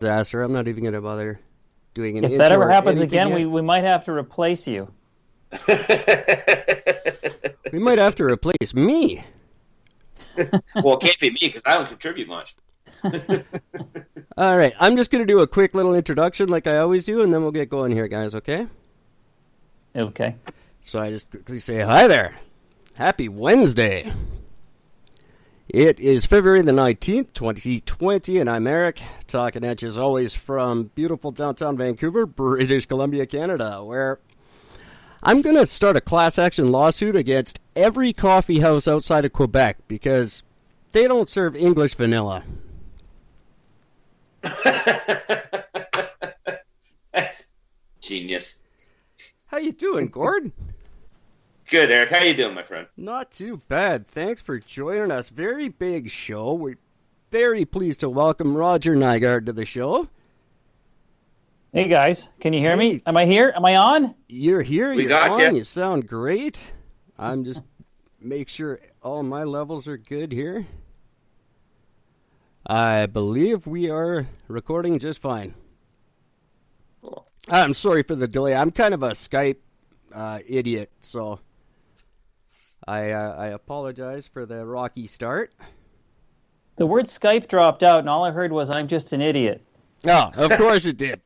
disaster. I'm not even going to bother doing an If intro that ever or happens anything again, yet. we might have to replace you. We might have to replace me. Well, it can't be me because I don't contribute much. All right, I'm just going to do a quick little introduction like I always do, and then we'll get going here, guys, okay? Okay. So I just quickly say, hi there. Happy Wednesday. It is February the 19th, 2020, and I'm Eric, talking at you as always from beautiful downtown Vancouver, British Columbia, Canada, where I'm going to start a class action lawsuit against every coffee house outside of Quebec because they don't serve English vanilla. That's genius. How you doing, Gord? Good, Eric. How you doing, my friend? Not too bad. Thanks for joining us. Very big show. We're very pleased to welcome Roger Nygard to the show. Hey, guys. Can you hear Hey. me? Am I here? Am I on? You're here. We You're got on. ya. You sound great. I'm just make sure all my levels are good here. I believe we are recording just fine. Cool. I'm sorry for the delay. I'm kind of a Skype idiot, so I apologize for the rocky start. The word Skype dropped out, and all I heard was, I'm just an idiot. Oh, of course it did.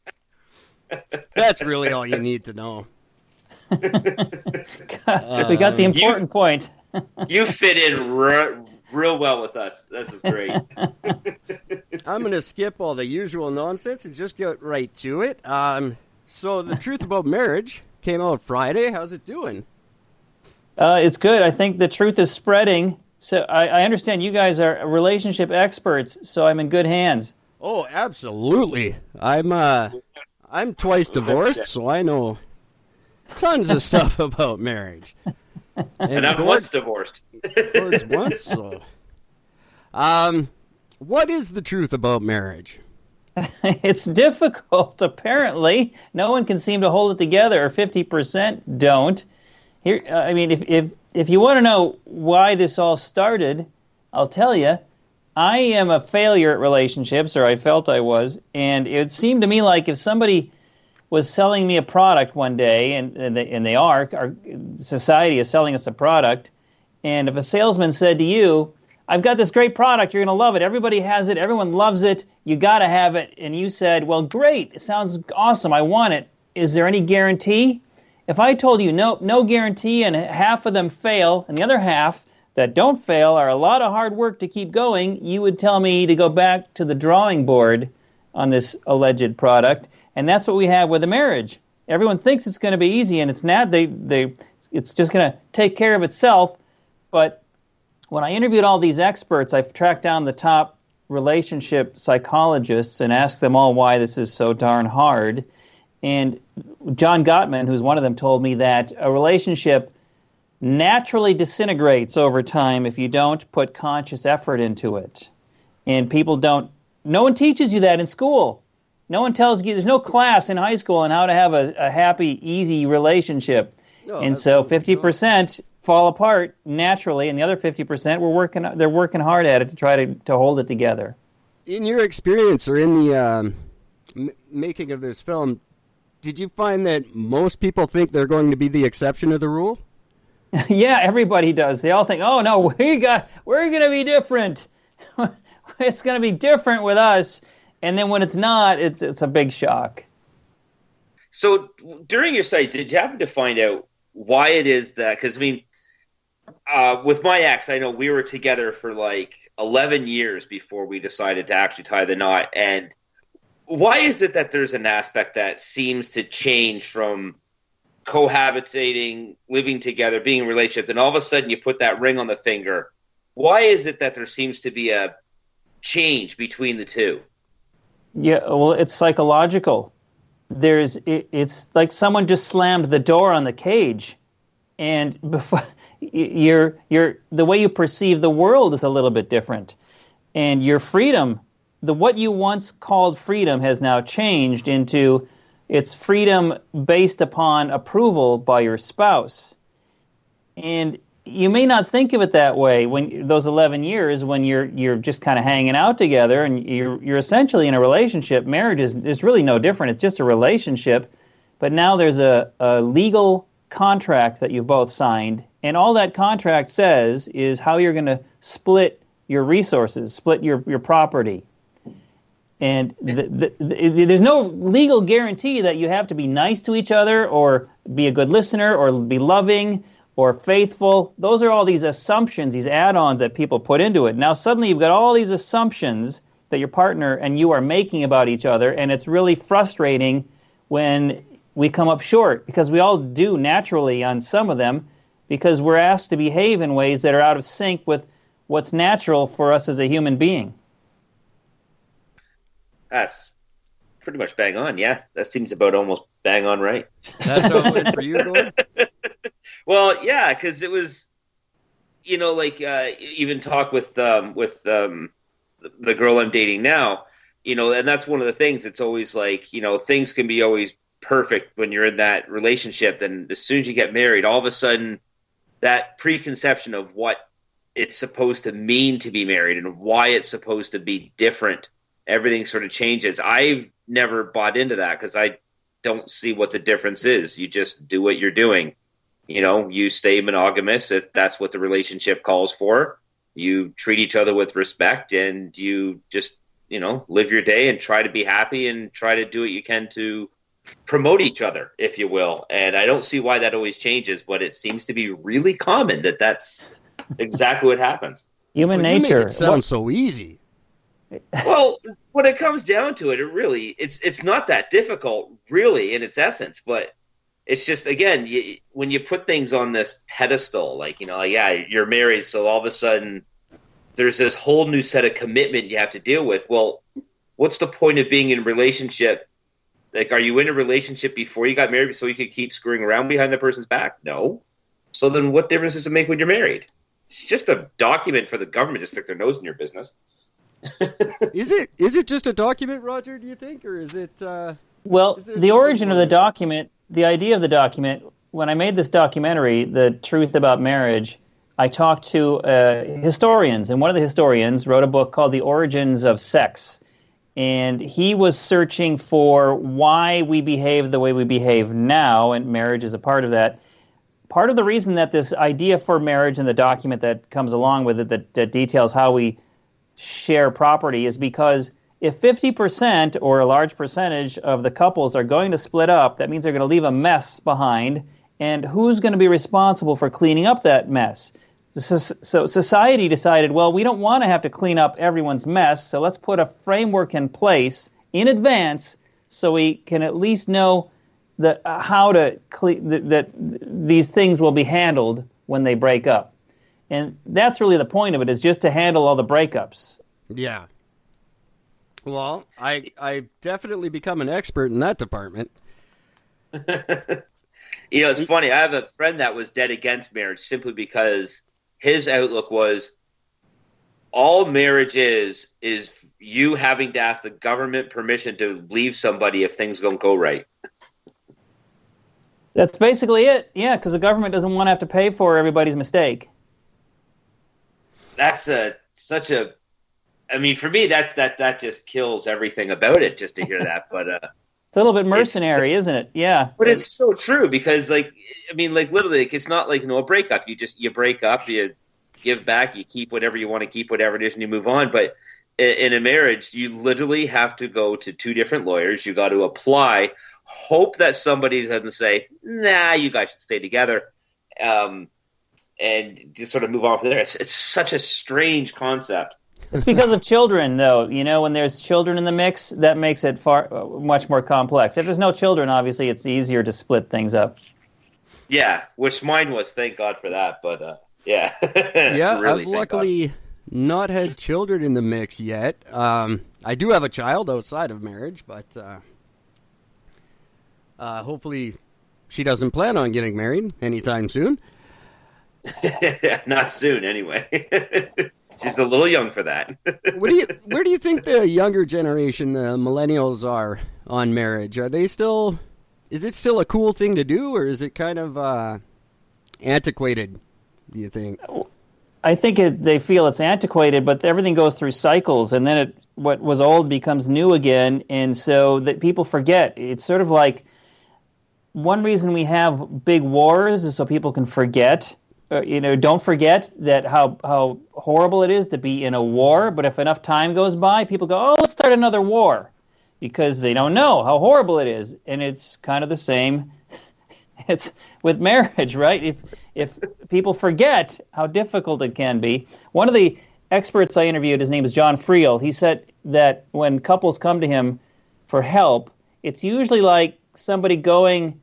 That's really all you need to know. We got the important point. You fit in real well with us. This is great. I'm going to skip all the usual nonsense and just get right to it. So the truth about marriage came out Friday. How's it doing? It's good. I think the truth is spreading. So I understand you guys are relationship experts, so I'm in good hands. Oh, absolutely. I'm twice divorced, so I know tons of stuff about marriage. And I'm once divorced. Gord's once, so. What is the truth about marriage? It's difficult, apparently. No one can seem to hold it together, or 50% don't. Here, I mean, if you want to know why this all started, I'll tell you. I am a failure at relationships, or I felt I was, and it seemed to me like if somebody was selling me a product one day, and they are, our society is selling us a product, and if a salesman said to you, I've got this great product, you're going to love it, everybody has it, everyone loves it, you got to have it, and you said, well, great, it sounds awesome, I want it, is there any guarantee? If I told you no guarantee, and half of them fail, and the other half that don't fail are a lot of hard work to keep going, you would tell me to go back to the drawing board on this alleged product, and that's what we have with a marriage. Everyone thinks it's going to be easy, and it's not. It's just going to take care of itself. But when I interviewed all these experts, I've tracked down the top relationship psychologists and asked them all why this is so darn hard. And John Gottman, who's one of them, told me that a relationship naturally disintegrates over time if you don't put conscious effort into it. And no one teaches you that in school. No one tells you, there's no class in high school on how to have a happy, easy relationship. No, and so 50% fall apart naturally, and the other 50%, they're working hard at it to try to hold it together. In your experience, or in the making of this film, did you find that most people think they're going to be the exception to the rule? Yeah, everybody does. They all think, oh no, we're going to be different. It's going to be different with us. And then when it's not, it's a big shock. So during your study, did you happen to find out why it is that? Because, I mean, with my ex, I know we were together for like 11 years before we decided to actually tie the knot. And why is it that there's an aspect that seems to change from cohabitating, living together, being in a relationship, then all of a sudden you put that ring on the finger? Why is it that there seems to be a change between the two? Yeah, well, it's psychological. It's like someone just slammed the door on the cage, and before the way you perceive the world is a little bit different, and your freedom, what you once called freedom, has now changed into it's freedom based upon approval by your spouse. And you may not think of it that way when those 11 years when you're just kind of hanging out together and you're essentially in a relationship. Marriage is really no different. It's just a relationship, but now there's a legal contract that you've both signed, and all that contract says is how you're going to split your resources, split your property. And there's no legal guarantee that you have to be nice to each other or be a good listener or be loving or faithful. Those are all these assumptions, these add-ons that people put into it. Now suddenly you've got all these assumptions that your partner and you are making about each other, and it's really frustrating when we come up short, because we all do naturally on some of them, because we're asked to behave in ways that are out of sync with what's natural for us as a human being. That's pretty much bang on, yeah. That seems about almost bang on right. That's how it went for you, Gord? Well, yeah, because it was, like even talk with the girl I'm dating now, and that's one of the things. It's always like, things can be always perfect when you're in that relationship. Then as soon as you get married, all of a sudden that preconception of what it's supposed to mean to be married and why it's supposed to be different, everything sort of changes. I've never bought into that because I don't see what the difference is. You just do what you're doing. You stay monogamous if that's what the relationship calls for. You treat each other with respect, and you just, live your day and try to be happy and try to do what you can to promote each other, if you will. And I don't see why that always changes, but it seems to be really common that that's exactly what happens. Human nature. You make it sound so easy. Well, when it comes down to it, it's not that difficult, really, in its essence. But it's just, again, when you put things on this pedestal, you're married, so all of a sudden there's this whole new set of commitment you have to deal with. Well, what's the point of being in a relationship? Like, are you in a relationship before you got married so you could keep screwing around behind the person's back? No. So then what difference does it make when you're married? It's just a document for the government to stick their nose in your business. Is it just a document, Roger, do you think? Or is it... Well, the origin of the document, the idea of the document, when I made this documentary, The Truth About Marriage, I talked to historians, and one of the historians wrote a book called The Origins of Sex. And he was searching for why we behave the way we behave now, and marriage is a part of that. Part of the reason that this idea for marriage and the document that comes along with it that details how we share property is because if 50% or a large percentage of the couples are going to split up, that means they're going to leave a mess behind, and who's going to be responsible for cleaning up that mess? So society decided, well, we don't want to have to clean up everyone's mess, so let's put a framework in place in advance so we can at least know how to that these things will be handled when they break up. And that's really the point of it, is just to handle all the breakups. Yeah. Well, I've definitely become an expert in that department. It's funny. I have a friend that was dead against marriage simply because his outlook was all marriage is you having to ask the government permission to leave somebody if things don't go right. That's basically it. Yeah, because the government doesn't want to have to pay for everybody's mistake. That's such a. I mean, for me, that just kills everything about it just to hear that. But it's a little bit mercenary, isn't it? Yeah. But it's so true because, literally, it's not like a breakup. You break up, you give back, you keep whatever you want to keep, whatever it is, and you move on. But in a marriage, you literally have to go to two different lawyers. You got to apply, hope that somebody doesn't say, "Nah, you guys should stay together," and just sort of move on from there. It's such a strange concept. It's because of children, though. When there's children in the mix, that makes it much more complex. If there's no children, obviously, it's easier to split things up. Yeah, which mine was. Thank God for that. But yeah, yeah, really, I've luckily not had children in the mix yet. I do have a child outside of marriage, but hopefully, she doesn't plan on getting married anytime soon. Not soon, anyway. She's a little young for that. Where do you think the younger generation, the millennials, are on marriage? Are they still? Is it still a cool thing to do, or is it kind of antiquated do you think? I think they feel it's antiquated, but everything goes through cycles, and then what was old becomes new again, and so that people forget. It's sort of like one reason we have big wars is so people can forget. Don't forget that how horrible it is to be in a war. But if enough time goes by, people go, "Oh, let's start another war," because they don't know how horrible it is, and it's kind of the same. It's with marriage, right? If people forget how difficult it can be. One of the experts I interviewed, his name is John Friel, he said that when couples come to him for help, it's usually like somebody going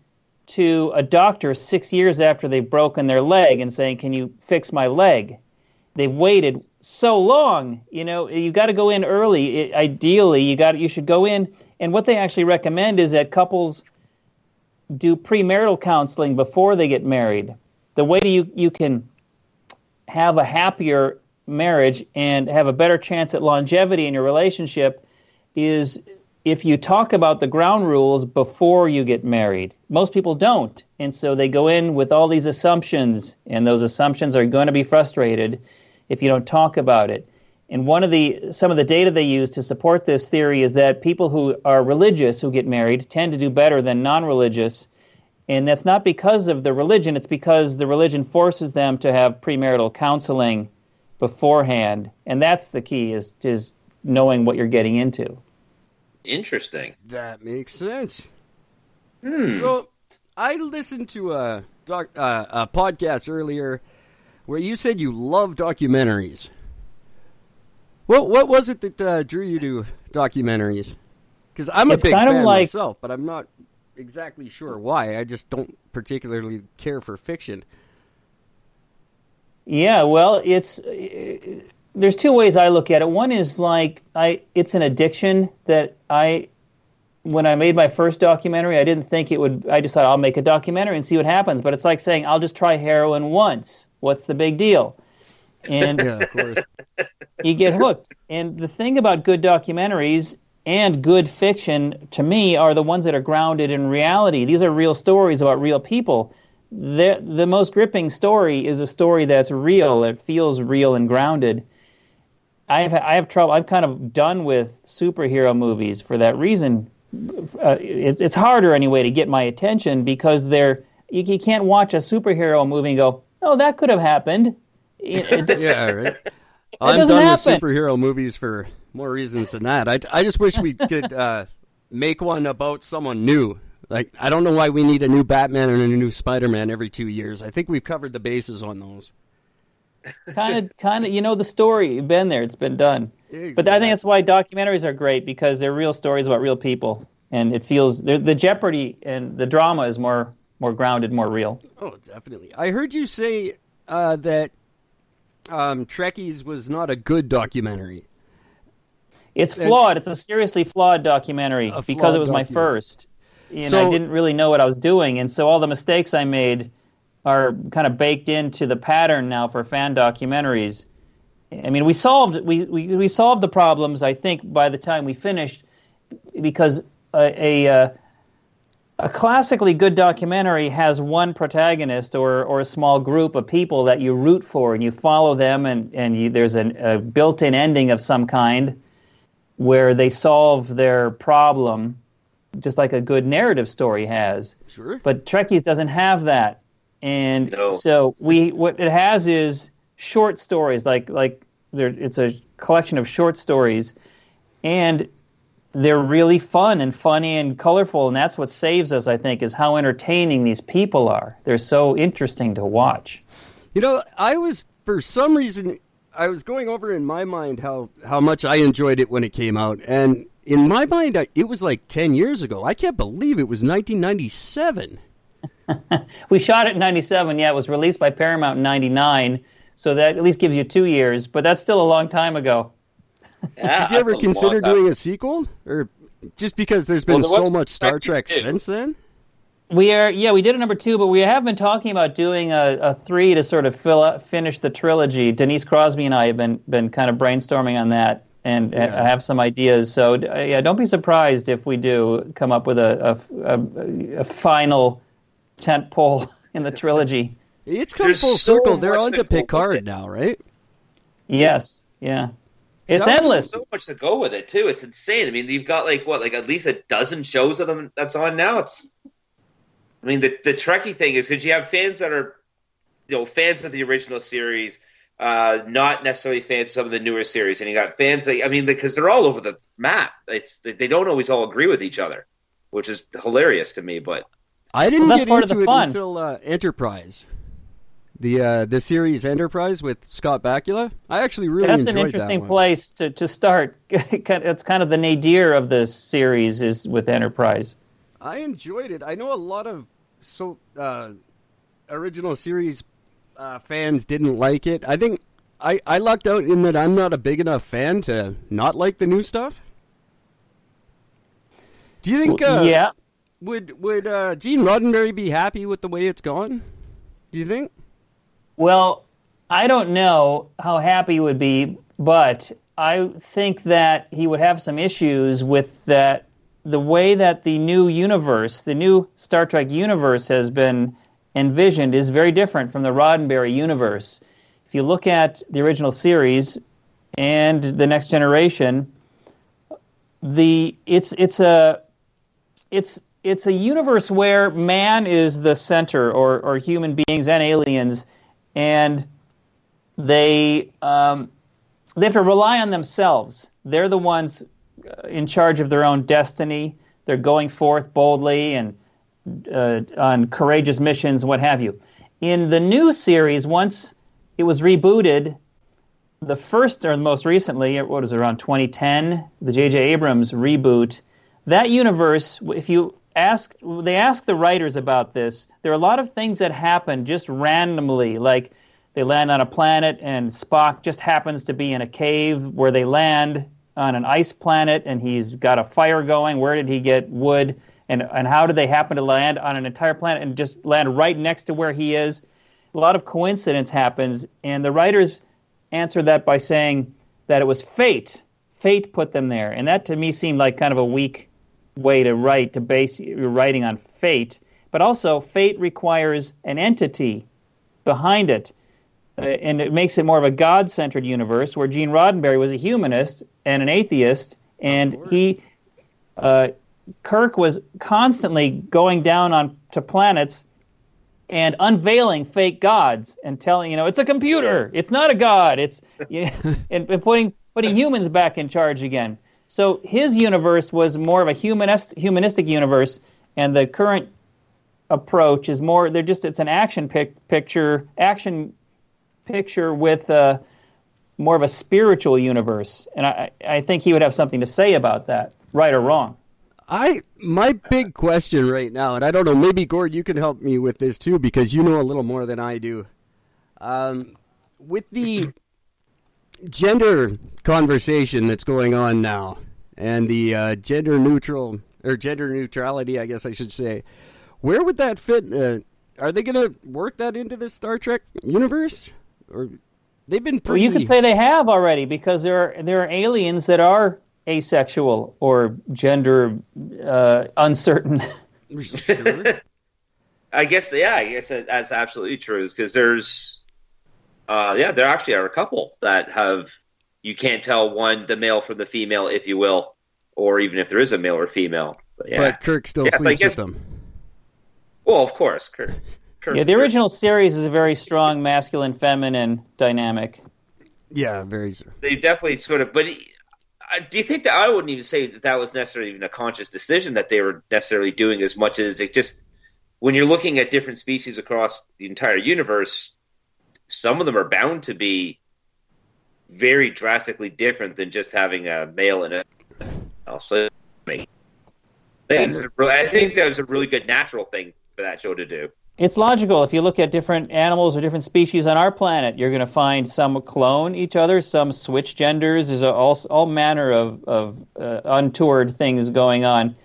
to a doctor 6 years after they've broken their leg and saying, "Can you fix my leg?" They've waited so long. You got to go in early. Ideally, you should go in. And what they actually recommend is that couples do premarital counseling before they get married. The way you can have a happier marriage and have a better chance at longevity in your relationship is if you talk about the ground rules before you get married. Most people don't, and so they go in with all these assumptions, and those assumptions are going to be frustrated if you don't talk about it. And some of the data they use to support this theory is that people who are religious who get married tend to do better than non-religious, and that's not because of the religion, it's because the religion forces them to have premarital counseling beforehand, and that's the key, is knowing what you're getting into. Interesting. That makes sense. So, I listened to a podcast earlier where you said you love documentaries. What was it that drew you to documentaries? Because I'm a big fan myself, but I'm not exactly sure why. I just don't particularly care for fiction. Yeah, well, there's two ways I look at it. One is it's an addiction that when I made my first documentary, I didn't think it would. I just thought I'll make a documentary and see what happens. But it's like saying I'll just try heroin once. What's the big deal? And yeah, of course. You get hooked. And the thing about good documentaries and good fiction, to me, are the ones that are grounded in reality. These are real stories about real people. The most gripping story is a story that's real. It feels real and grounded. I have trouble. I'm kind of done with superhero movies for that reason. It's harder anyway to get my attention because you can't watch a superhero movie and go, "Oh, that could have happened." Yeah, right. I'm done with superhero movies for more reasons than that. I just wish we could make one about someone new. Like, I don't know why we need a new Batman and a new Spider-Man every 2 years. I think we've covered the bases on those. Kind of, the story. You've been there. It's been done. Exactly. But I think that's why documentaries are great, because they're real stories about real people. And it feels, the jeopardy and the drama is more grounded, more real. Oh, definitely. I heard you say that Trekkies was not a good documentary. It's flawed. It's a seriously flawed documentary because it was my first. And I didn't really know what I was doing. And so all the mistakes I made are kind of baked into the pattern now for fan documentaries. I mean, we solved the problems, I think, by the time we finished, because a classically good documentary has one protagonist or a small group of people that you root for, and you follow them, and there's a built-in ending of some kind where they solve their problem, just like a good narrative story has. Sure. But Trekkies doesn't have that. And so what it has is short stories, it's a collection of short stories, and they're really fun and funny and colorful, and that's what saves us, I think, is how entertaining these people are. They're so interesting to watch. For some reason, I was going over in my mind how much I enjoyed it when it came out, and in my mind, it was like 10 years ago. I can't believe it was 1997. We shot it in 97. Yeah, it was released by Paramount in 99, so that at least gives you 2 years, but that's still a long time ago. Yeah, did you ever consider doing a sequel? Or just because there's been so much Star Trek since then? We did a number 2, but we have been talking about doing a 3 to sort of finish the trilogy. Denise Crosby and I have been kind of brainstorming on that, and I have some ideas. So don't be surprised if we do come up with a final tentpole in the trilogy. It's come There's full so circle. They're much on to to go with Picard it. now, right? Yes, yeah. It's There's endless. So much to go with it too. It's insane. I mean, you've got like at least a dozen shows of them that's on now. I mean, the Trekkie thing is because you have fans that are, fans of the original series, not necessarily fans of some of the newer series, and you got fans because they're all over the map. They don't always all agree with each other, which is hilarious to me. But I didn't Well, that's get part of the into it fun. until Enterprise. The series Enterprise with Scott Bakula. I actually really That's enjoyed an interesting that one. place to start. It's kind of the nadir of the series is with Enterprise. I enjoyed it. I know a lot of original series fans didn't like it. I think I lucked out in that I'm not a big enough fan to not like the new stuff. Do you think? Yeah. Would Gene Roddenberry be happy with the way it's gone? Do you think? Well, I don't know how happy he would be, but I think that he would have some issues with that. The way that the new universe, the new Star Trek universe has been envisioned is very different from the Roddenberry universe. If you look at the original series and the Next Generation, it's a universe where man is the center, or human beings and aliens, and they have to rely on themselves. They're the ones in charge of their own destiny. They're going forth boldly and on courageous missions, what have you. In the new series, once it was rebooted, the first or most recently, what was it, around 2010, the J.J. Abrams reboot, that universe, they ask the writers about this. There are a lot of things that happen just randomly, like they land on a planet and Spock just happens to be in a cave where they land on an ice planet and he's got a fire going. Where did he get wood? And how did they happen to land on an entire planet and just land right next to where he is? A lot of coincidence happens, and the writers answered that by saying that it was fate. Fate put them there, and that to me seemed like kind of a weak way to write, to base your writing on fate. But also, fate requires an entity behind it, and it makes it more of a God-centered universe, where Gene Roddenberry was a humanist and an atheist, and Kirk was constantly going down to planets and unveiling fake gods and telling, it's a computer, it's not a god, and putting humans back in charge again. So his universe was more of a humanistic universe, and the current approach is more, it's an action picture with more of a spiritual universe. And I think he would have something to say about that, right or wrong. My big question right now, and I don't know, maybe Gord, you can help me with this too, because you know a little more than I do. With the gender conversation that's going on now, and the gender neutrality, I guess I should say, where would that fit? Are they going to work that into the Star Trek universe? Or they've been pretty... Well, you could say they have already, because there are aliens that are asexual or gender uncertain. Sure. I guess that's absolutely true, because there actually are a couple that have, you can't tell the male from the female, if you will, or even if there is a male or female. But Kirk still sleeps with them. Well, of course, Kirk. The original series is a very strong masculine-feminine dynamic. Yeah, very. They definitely sort of, but do you think that, I wouldn't even say that was necessarily even a conscious decision that they were necessarily doing, as much as it just, when you're looking at different species across the entire universe, some of them are bound to be very drastically different than just having a male and a female. So I think that was a really good natural thing for that show to do. It's logical. If you look at different animals or different species on our planet, you're going to find some clone each other, some switch genders. There's all manner of untoward things going on.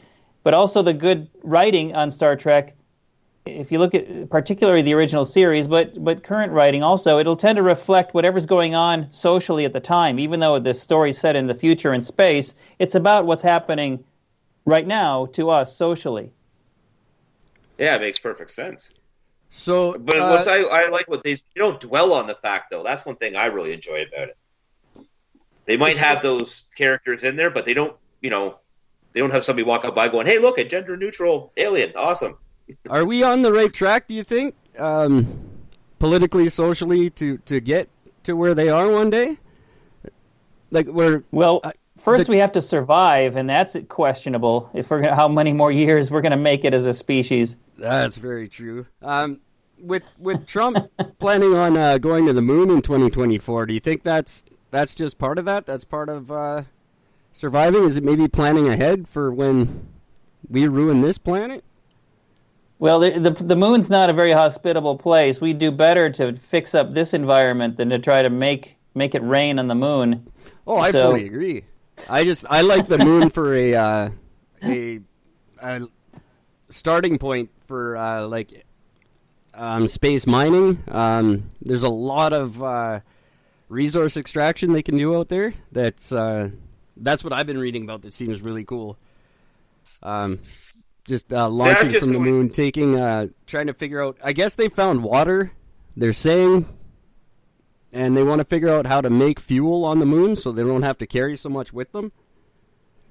But also the good writing on Star Trek, if you look at particularly the original series, but current writing also, it'll tend to reflect whatever's going on socially at the time. Even though the story's set in the future in space, it's about what's happening right now to us socially. Yeah, it makes perfect sense. So, But what I like what they don't dwell on the fact, though. That's one thing I really enjoy about it. They might have those characters in there, but they don't, they don't have somebody walk up by going, "Hey, look, a gender-neutral alien, awesome." Are we on the right track, do you think, politically, socially, to get to where they are one day? Like, first we have to survive, and that's questionable. If how many more years we're going to make it as a species? That's very true. With Trump planning on going to the moon in 2024, do you think that's just part of that? That's part of surviving? Is it maybe planning ahead for when we ruin this planet? Well, the moon's not a very hospitable place. We do better to fix up this environment than to try to make it rain on the moon. Oh, I fully agree. I like the moon for a starting point for space mining. There's a lot of resource extraction they can do out there. That's what I've been reading about. That seems really cool. Launching from the moon, trying to figure out. I guess they found water. They're saying. And they want to figure out how to make fuel on the moon so they don't have to carry so much with them.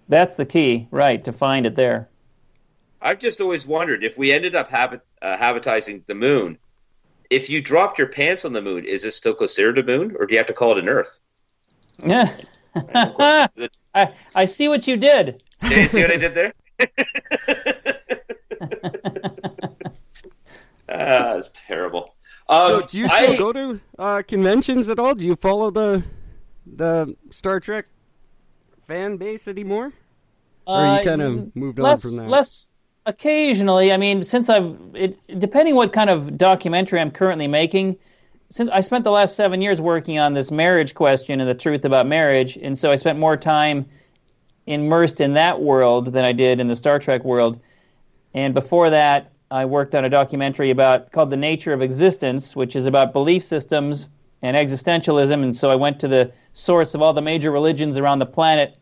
That's the key, right, to find it there. I've just always wondered, if we ended up habitizing the moon, if you dropped your pants on the moon, is it still considered a moon, or do you have to call it an Earth? Yeah. I see what you did. Did you see what I did there? That's terrible. So do you still go to conventions at all? Do you follow the Star Trek fan base anymore? Or you kind of moved on from that? Less occasionally. I mean, depending what kind of documentary I'm currently making, since I spent the last 7 years working on this marriage question and the truth about marriage, and so I spent more time immersed in that world than I did in the Star Trek world. And before that, I worked on a documentary called The Nature of Existence, which is about belief systems and existentialism. And so I went to the source of all the major religions around the planet,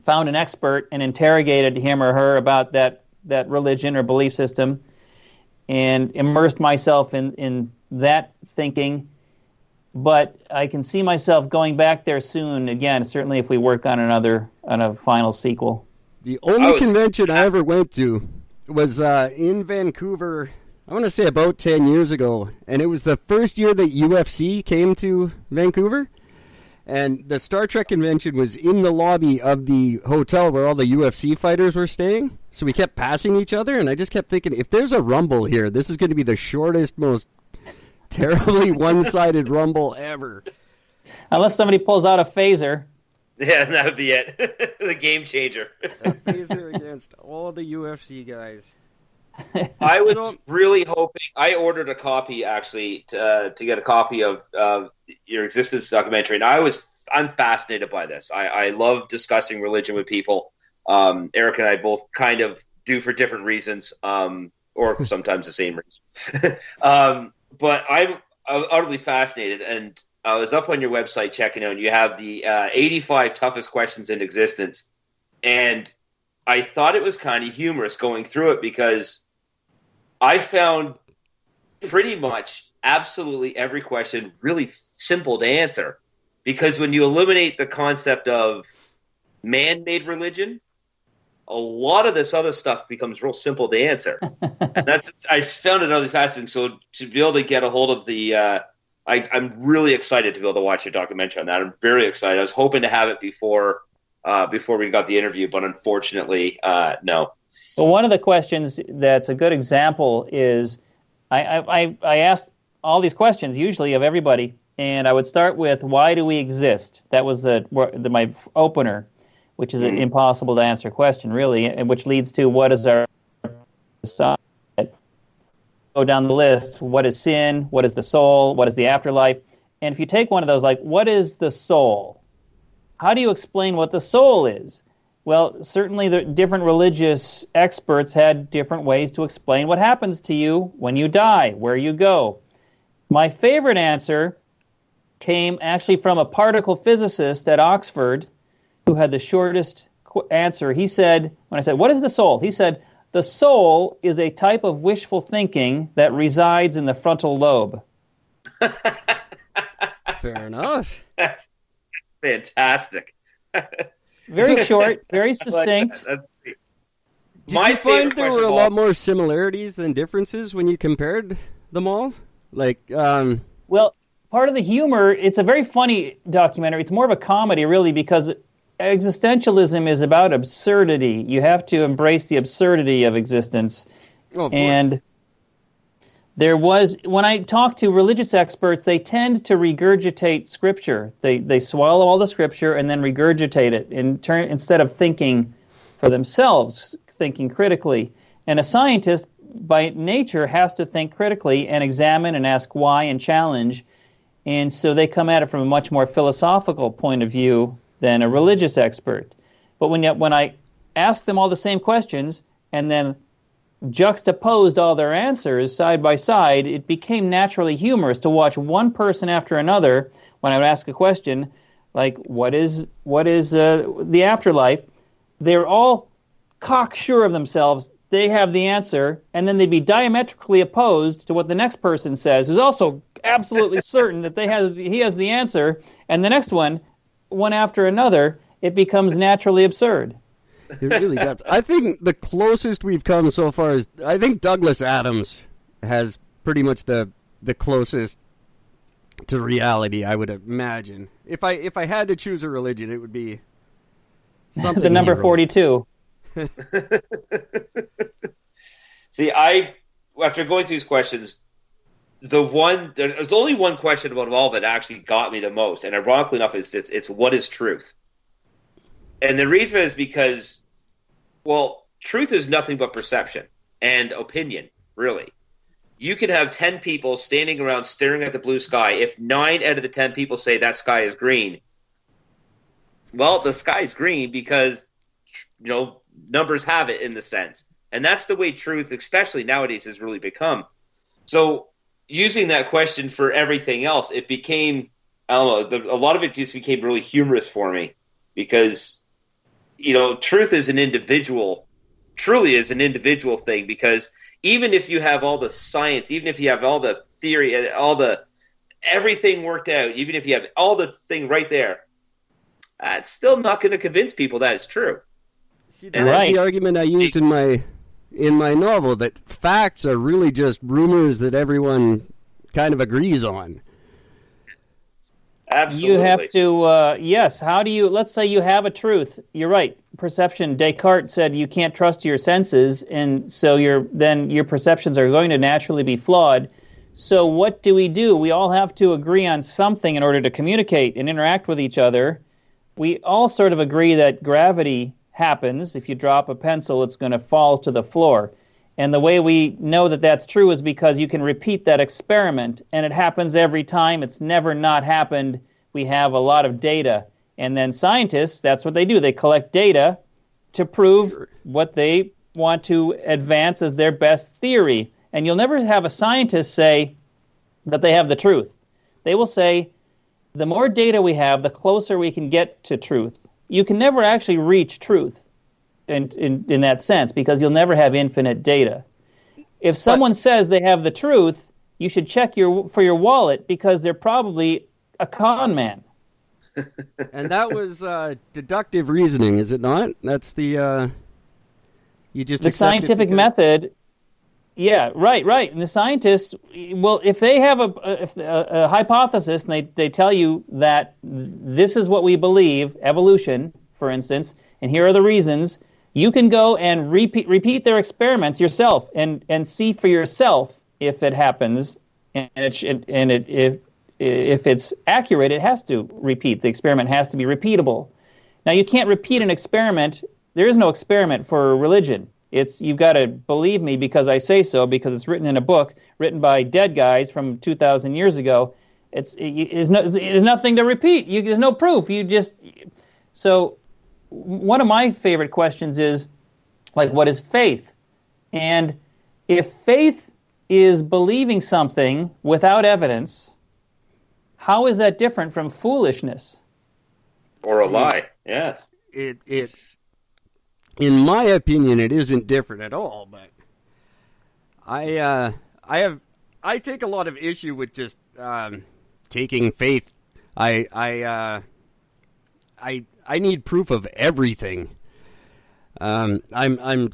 found an expert, and interrogated him or her about that religion or belief system, and immersed myself in that thinking. But I can see myself going back there soon again, certainly if we work on a final sequel. The only convention I ever went to was in Vancouver, I want to say about 10 years ago, and it was the first year that UFC came to Vancouver, and the Star Trek convention was in the lobby of the hotel where all the UFC fighters were staying, so we kept passing each other, and I just kept thinking, if there's a rumble here, this is going to be the shortest, most terribly one-sided rumble ever. Unless somebody pulls out a phaser. Yeah, that would be it. The game changer. A phaser against all the UFC guys. I was really hoping. I ordered a copy actually to get a copy of your Existence documentary, and I'm fascinated by this. I love discussing religion with people. Eric and I both kind of do for different reasons, or sometimes the same reason. But I'm utterly fascinated, and I was up on your website checking out, and you have the 85 toughest questions in existence. And I thought it was kind of humorous going through it because I found pretty much absolutely every question really simple to answer. Because when you eliminate the concept of man-made religion, a lot of this other stuff becomes real simple to answer. And I found it really fascinating. So to be able to get a hold of the I'm really excited to be able to watch your documentary on that. I'm very excited. I was hoping to have it before we got the interview, but unfortunately, no. Well, one of the questions that's a good example is I asked all these questions usually of everybody, and I would start with, why do we exist? That was my opener, which is an impossible to answer question, really, and which leads to, what is our side? Go down the list. What is sin? What is the soul? What is the afterlife? And if you take one of those, like, what is the soul? How do you explain what the soul is? Well, certainly the different religious experts had different ways to explain what happens to you when you die, where you go. My favorite answer came actually from a particle physicist at Oxford who had the shortest answer. He said, when I said, what is the soul? He said, The soul is a type of wishful thinking that resides in the frontal lobe. Fair enough. That's fantastic. Very short, very succinct. Did you find there were a lot more similarities than differences when you compared them all? Like, Well, part of the humor, it's a very funny documentary. It's more of a comedy, really, because existentialism is about absurdity. You have to embrace the absurdity of existence. oh, of And there was, when I talk to religious experts, they tend to regurgitate scripture. They swallow all the scripture and then regurgitate it instead of thinking for themselves, thinking critically. And a scientist, by nature, has to think critically and examine and ask why and challenge. And so they come at it from a much more philosophical point of view than a religious expert. But when I asked them all the same questions and then juxtaposed all their answers side by side, it became naturally humorous to watch one person after another. When I would ask a question like, what is the afterlife? They're all cocksure of themselves. They have the answer, and then they'd be diametrically opposed to what the next person says, who's also absolutely certain that he has the answer. And the next one after another, it becomes naturally absurd. It really does. I think the closest we've come so far is, I think Douglas Adams has pretty much the closest to reality, I would imagine. If I had to choose a religion, it would be something. The number 42. See, after going through these questions, there's only one question about all that actually got me the most, and ironically enough, it's what is truth? And the reason is because, well, truth is nothing but perception and opinion, really. You can have 10 people standing around staring at the blue sky. If 9 out of the 10 people say that sky is green, well, the sky is green because, numbers have it in the sense. And that's the way truth, especially nowadays, has really become. So using that question for everything else, it became, I don't know, a lot of it just became really humorous for me because, truth is truly is an individual thing, because even if you have all the science, even if you have all the theory, everything worked out, even if you have all the thing right there, it's still not going to convince people that it's true. See, that's the argument I used in my novel, that facts are really just rumors that everyone kind of agrees on. Absolutely. You have to, yes, let's say you have a truth. You're right. Perception, Descartes said you can't trust your senses, and so your perceptions are going to naturally be flawed. So what do? We all have to agree on something in order to communicate and interact with each other. We all sort of agree that gravity happens. If you drop a pencil, it's going to fall to the floor. And the way we know that that's true is because you can repeat that experiment, and it happens every time. It's never not happened. We have a lot of data. And then scientists, that's what they do. They collect data to prove what they want to advance as their best theory. And you'll never have a scientist say that they have the truth. They will say, the more data we have, the closer we can get to truth. You can never actually reach truth in that sense, because you'll never have infinite data. If someone says they have the truth, you should check for your wallet, because they're probably a con man. And that was deductive reasoning, is it not? That's the you just the scientific method. Yeah, right. And the scientists, well, if they have a hypothesis and they tell you that this is what we believe, evolution, for instance, and here are the reasons, you can go and repeat their experiments yourself and see for yourself if it happens, and if it's accurate, it has to repeat. The experiment has to be repeatable. Now, you can't repeat an experiment. There is no experiment for religion. You've got to believe me because I say so, because it's written in a book written by dead guys from 2,000 years ago. There's nothing to repeat. There's no proof. So one of my favorite questions is, like, what is faith? And if faith is believing something without evidence, how is that different from foolishness? Or a lie, yeah. in my opinion, it isn't different at all. But I take a lot of issue with just taking faith. I need proof of everything. I'm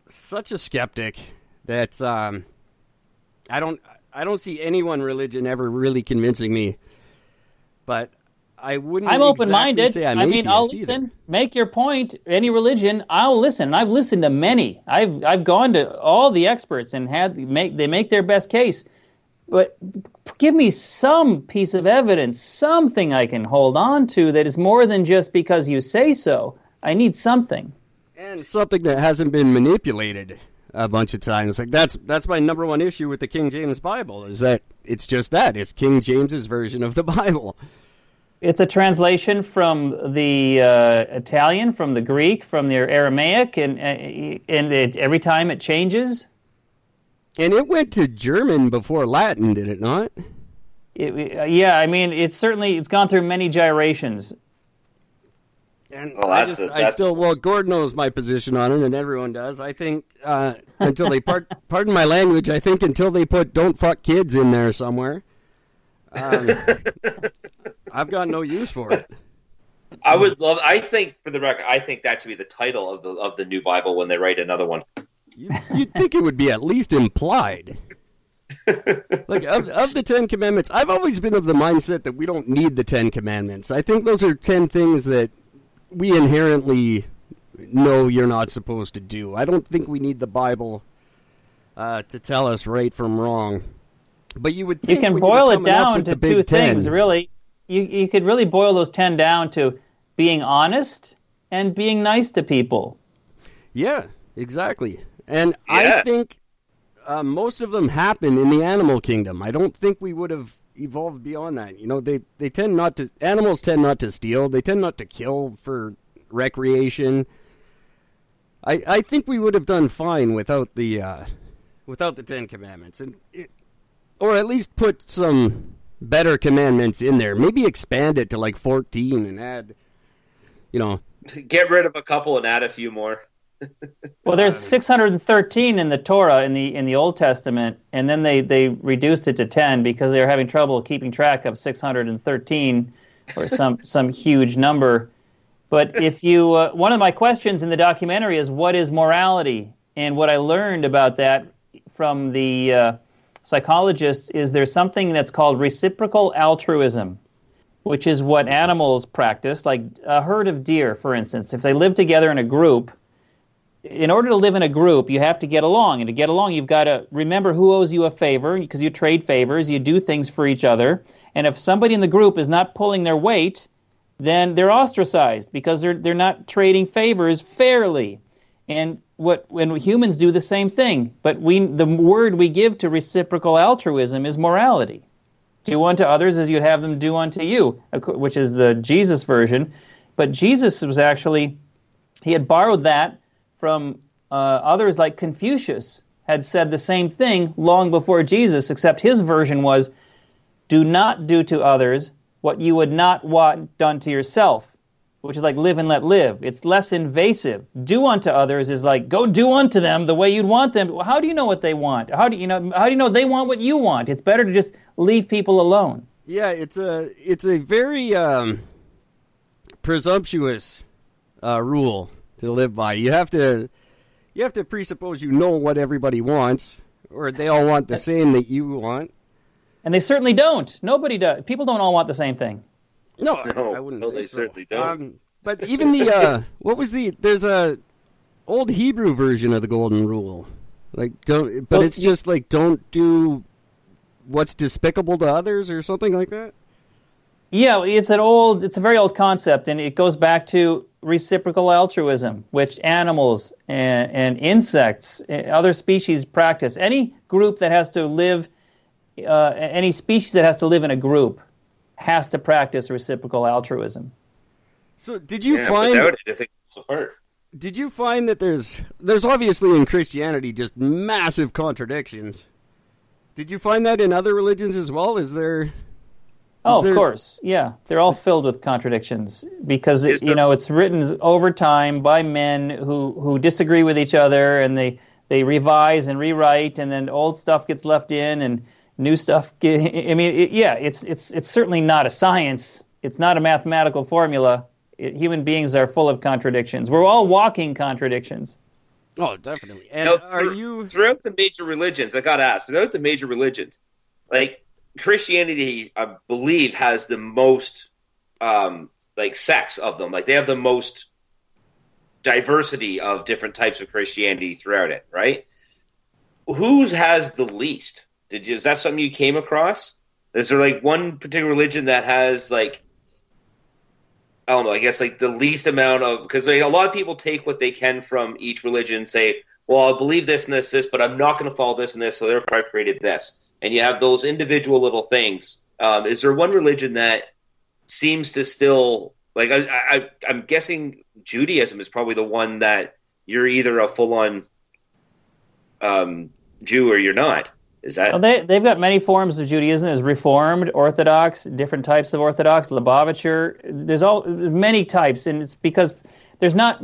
such a skeptic that I don't see any one religion ever really convincing me. But I wouldn't. I'm open-minded. Exactly say I'm atheist I'll listen. either. Make your point. Any religion, I'll listen. I've listened to many. I've gone to all the experts and they make their best case. But give me some piece of evidence, something I can hold on to that is more than just because you say so. I need something. And something that hasn't been manipulated a bunch of times. Like that's my number one issue with the King James Bible, is that it's just that. It's King James's version of the Bible. It's a translation from the Italian, from the Greek, from the Aramaic, and every time it changes. And it went to German before Latin, did it not? Yeah, I mean, it's gone through many gyrations. And well, Gord knows my position on it, and everyone does. I think until they pardon my language, I think until they put "don't fuck kids" in there somewhere, I've got no use for it. I think, for the record, I think that should be the title of the new Bible when they write another one. You'd think it would be at least implied. Like, of the 10 Commandments, I've always been of the mindset that we don't need the 10 Commandments. I think those are 10 things that we inherently know you're not supposed to do. I don't think we need the Bible to tell us right from wrong. But you would think you can boil it down to two things, really. You could really boil those 10 down to being honest and being nice to people. Yeah, exactly. And I think most of them happen in the animal kingdom. I don't think we would have evolved beyond that. You know, they tend not to. Animals tend not to steal. They tend not to kill for recreation. I think we would have done fine without the 10 Commandments, or at least put some better commandments in there. Maybe expand it to like 14 and add, get rid of a couple and add a few more. Well, there's 613 in the Torah in the Old Testament, and then they reduced it to 10 because they were having trouble keeping track of 613 or some huge number. But if you one of my questions in the documentary is, what is morality? And what I learned about that from the psychologists is there's something that's called reciprocal altruism, which is what animals practice, like a herd of deer, for instance. If they live together in a group, in order to live in a group, you have to get along. And to get along, you've got to remember who owes you a favor, because you trade favors, you do things for each other. And if somebody in the group is not pulling their weight, then they're ostracized because they're not trading favors fairly. And when humans do the same thing, but the word we give to reciprocal altruism is morality. Do unto others as you'd have them do unto you, which is the Jesus version. But Jesus was actually, he had borrowed that from others like Confucius had said the same thing long before Jesus, except his version was, do not do to others what you would not want done to yourself, which is like live and let live. It's less invasive. Do unto others is like, go do unto them the way you'd want them. How do you know what they want? How do you know they want what you want? It's better to just leave people alone. Yeah, it's a very presumptuous rule to live by. You have to presuppose you know what everybody wants, or they all want the same that you want. And they certainly don't. Nobody does. People don't all want the same thing. No, I wouldn't think they so. certainly don't. But even there's a old Hebrew version of the Golden Rule. It's just like, don't do what's despicable to others or something like that. Yeah, it's a very old concept, and it goes back to reciprocal altruism, which animals and insects, other species practice. Any group that has to live, any species that has to live in a group has to practice reciprocal altruism. So did you find... without it, I think it's apart. Did you find that there's obviously in Christianity just massive contradictions? Did you find that in other religions as well? Is there Oh, of there, course. Yeah. They're all filled with contradictions because, Is there, it's written over time by men who disagree with each other, and they revise and rewrite, and then old stuff gets left in and new stuff it's certainly not a science. It's not a mathematical formula. Human beings are full of contradictions. We're all walking contradictions. oh, definitely. And now, are you? throughout the major religions? I got to ask. Throughout the major religions, like Christianity, I believe, has the most sects of them. Like they have the most diversity of different types of Christianity throughout it, right? Who has the least? Is that something you came across? Is there like one particular religion that has like, I don't know, I guess like the least amount of, because like, a lot of people take what they can from each religion and say, well, I believe this and this, but I'm not going to follow this and this, so therefore I created this. And you have those individual little things. Is there one religion that seems to still, like, I'm guessing Judaism is probably the one that you're either a full-on Jew or you're not. Is that? Well, they've got many forms of Judaism. There's Reformed, Orthodox, different types of Orthodox, Lubavitcher. There's many types, and it's because they're not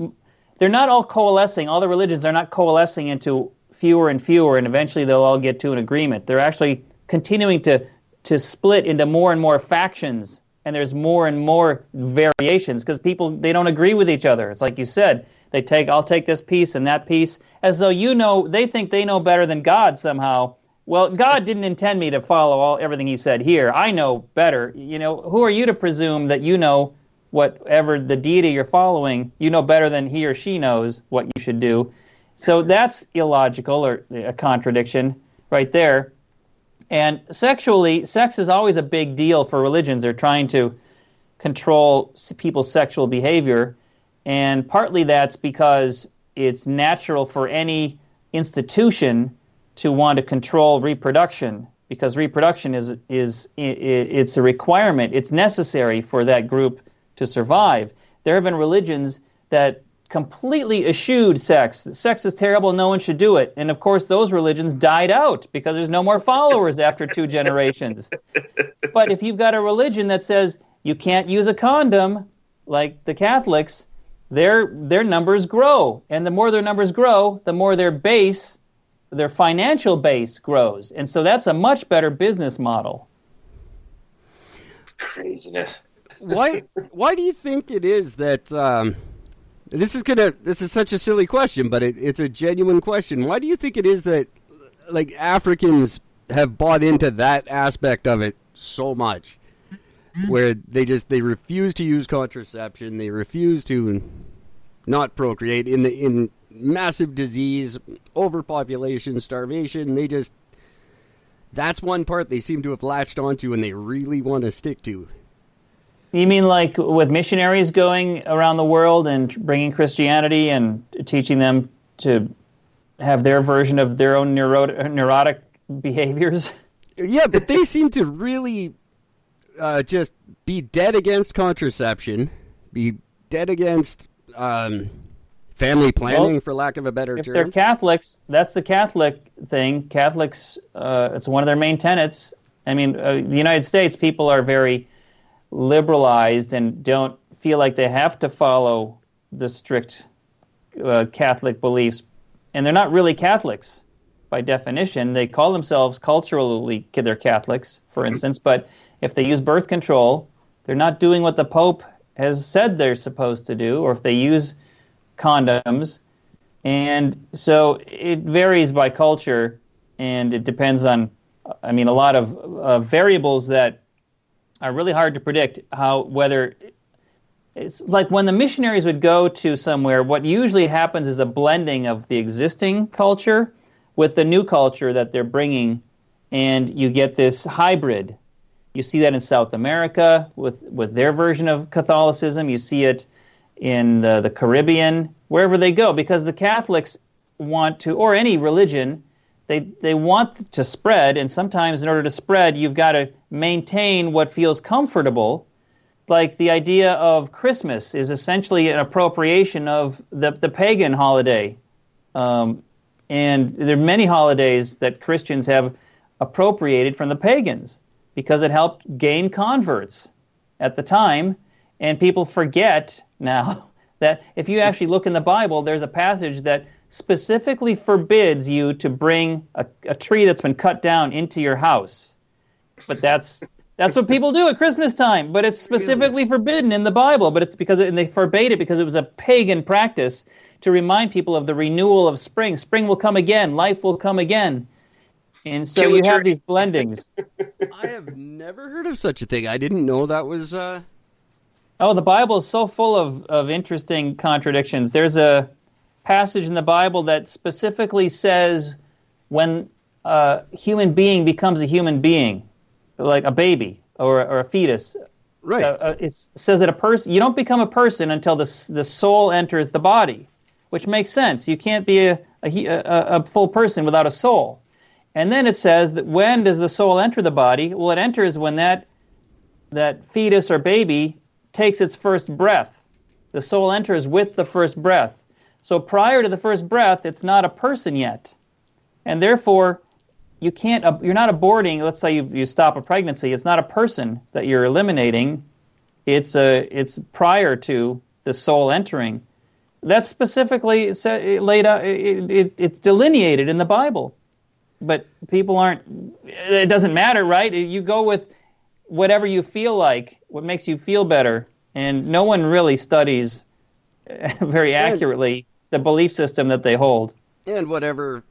all coalescing. All the religions are not coalescing into fewer and fewer, and eventually they'll all get to an agreement. They're actually continuing to split into more and more factions, and there's more and more variations because people, they don't agree with each other. It's like you said, I'll take this piece and that piece, as though they think they know better than God somehow. Well, God didn't intend me to follow everything he said here. I know better. Who are you to presume that you know whatever the deity you're following, you know better than he or she knows what you should do? So that's illogical, or a contradiction right there. And sexually, sex is always a big deal for religions. They're trying to control people's sexual behavior. And partly that's because it's natural for any institution to want to control reproduction, because reproduction it's a requirement. It's necessary for that group to survive. There have been religions that completely eschewed sex. Sex is terrible, no one should do it. And of course those religions died out because there's no more followers after 2 generations. But if you've got a religion that says you can't use a condom, like the Catholics, their numbers grow. And the more their numbers grow, the more their financial base grows. And so that's a much better business model. Craziness. Why do you think it is that this is such a silly question, but it's a genuine question. Why do you think it is that like Africans have bought into that aspect of it so much, where they refuse to use contraception, they refuse to not procreate in massive disease, overpopulation, starvation? That's one part they seem to have latched onto and they really want to stick to. You mean like with missionaries going around the world and bringing Christianity and teaching them to have their version of their own neurotic behaviors? Yeah, but they seem to really just be dead against contraception, be dead against family planning, for lack of a better term. If they're Catholics, that's the Catholic thing. Catholics, it's one of their main tenets. I mean, the United States, people are very liberalized and don't feel like they have to follow the strict Catholic beliefs. And they're not really Catholics by definition. They call themselves culturally, they're Catholics, for instance, but if they use birth control, they're not doing what the Pope has said they're supposed to do, or if they use condoms. And so it varies by culture, and it depends on, a lot of variables that are really hard to predict. Whether it's like when the missionaries would go to somewhere, what usually happens is a blending of the existing culture with the new culture that they're bringing, and you get this hybrid. You see that in South America with their version of Catholicism. You see it in the Caribbean, wherever they go, because the Catholics want to, or any religion, they want to spread, and sometimes in order to spread, you've got to maintain what feels comfortable. Like the idea of Christmas is essentially an appropriation of the pagan holiday. And there are many holidays that Christians have appropriated from the pagans. because it helped gain converts at the time. And people forget now that if you actually look in the Bible, there's a passage that specifically forbids you to bring a tree that's been cut down into your house. But that's what people do at Christmas time. But it's specifically forbidden in the Bible. But it's and they forbade it because it was a pagan practice to remind people of the renewal of spring. Spring will come again. Life will come again. And so you have these blendings. I have never heard of such a thing. I didn't know that was... Oh, the Bible is so full of interesting contradictions. There's a passage in the Bible that specifically says when a human being becomes a human being, like a baby or a fetus. Right. It says that you don't become a person until the soul enters the body, which makes sense. You can't be a full person without a soul. And then it says that when does the soul enter the body? Well, it enters when that fetus or baby takes its first breath. The soul enters with the first breath. So prior to the first breath, it's not a person yet. And therefore, you're not aborting, let's say you stop a pregnancy, it's not a person that you're eliminating. It's prior to the soul entering. That's specifically laid out, it's delineated in the Bible. But people it doesn't matter, right? You go with whatever you feel like, what makes you feel better. And no one really studies very accurately the belief system that they hold. And whatever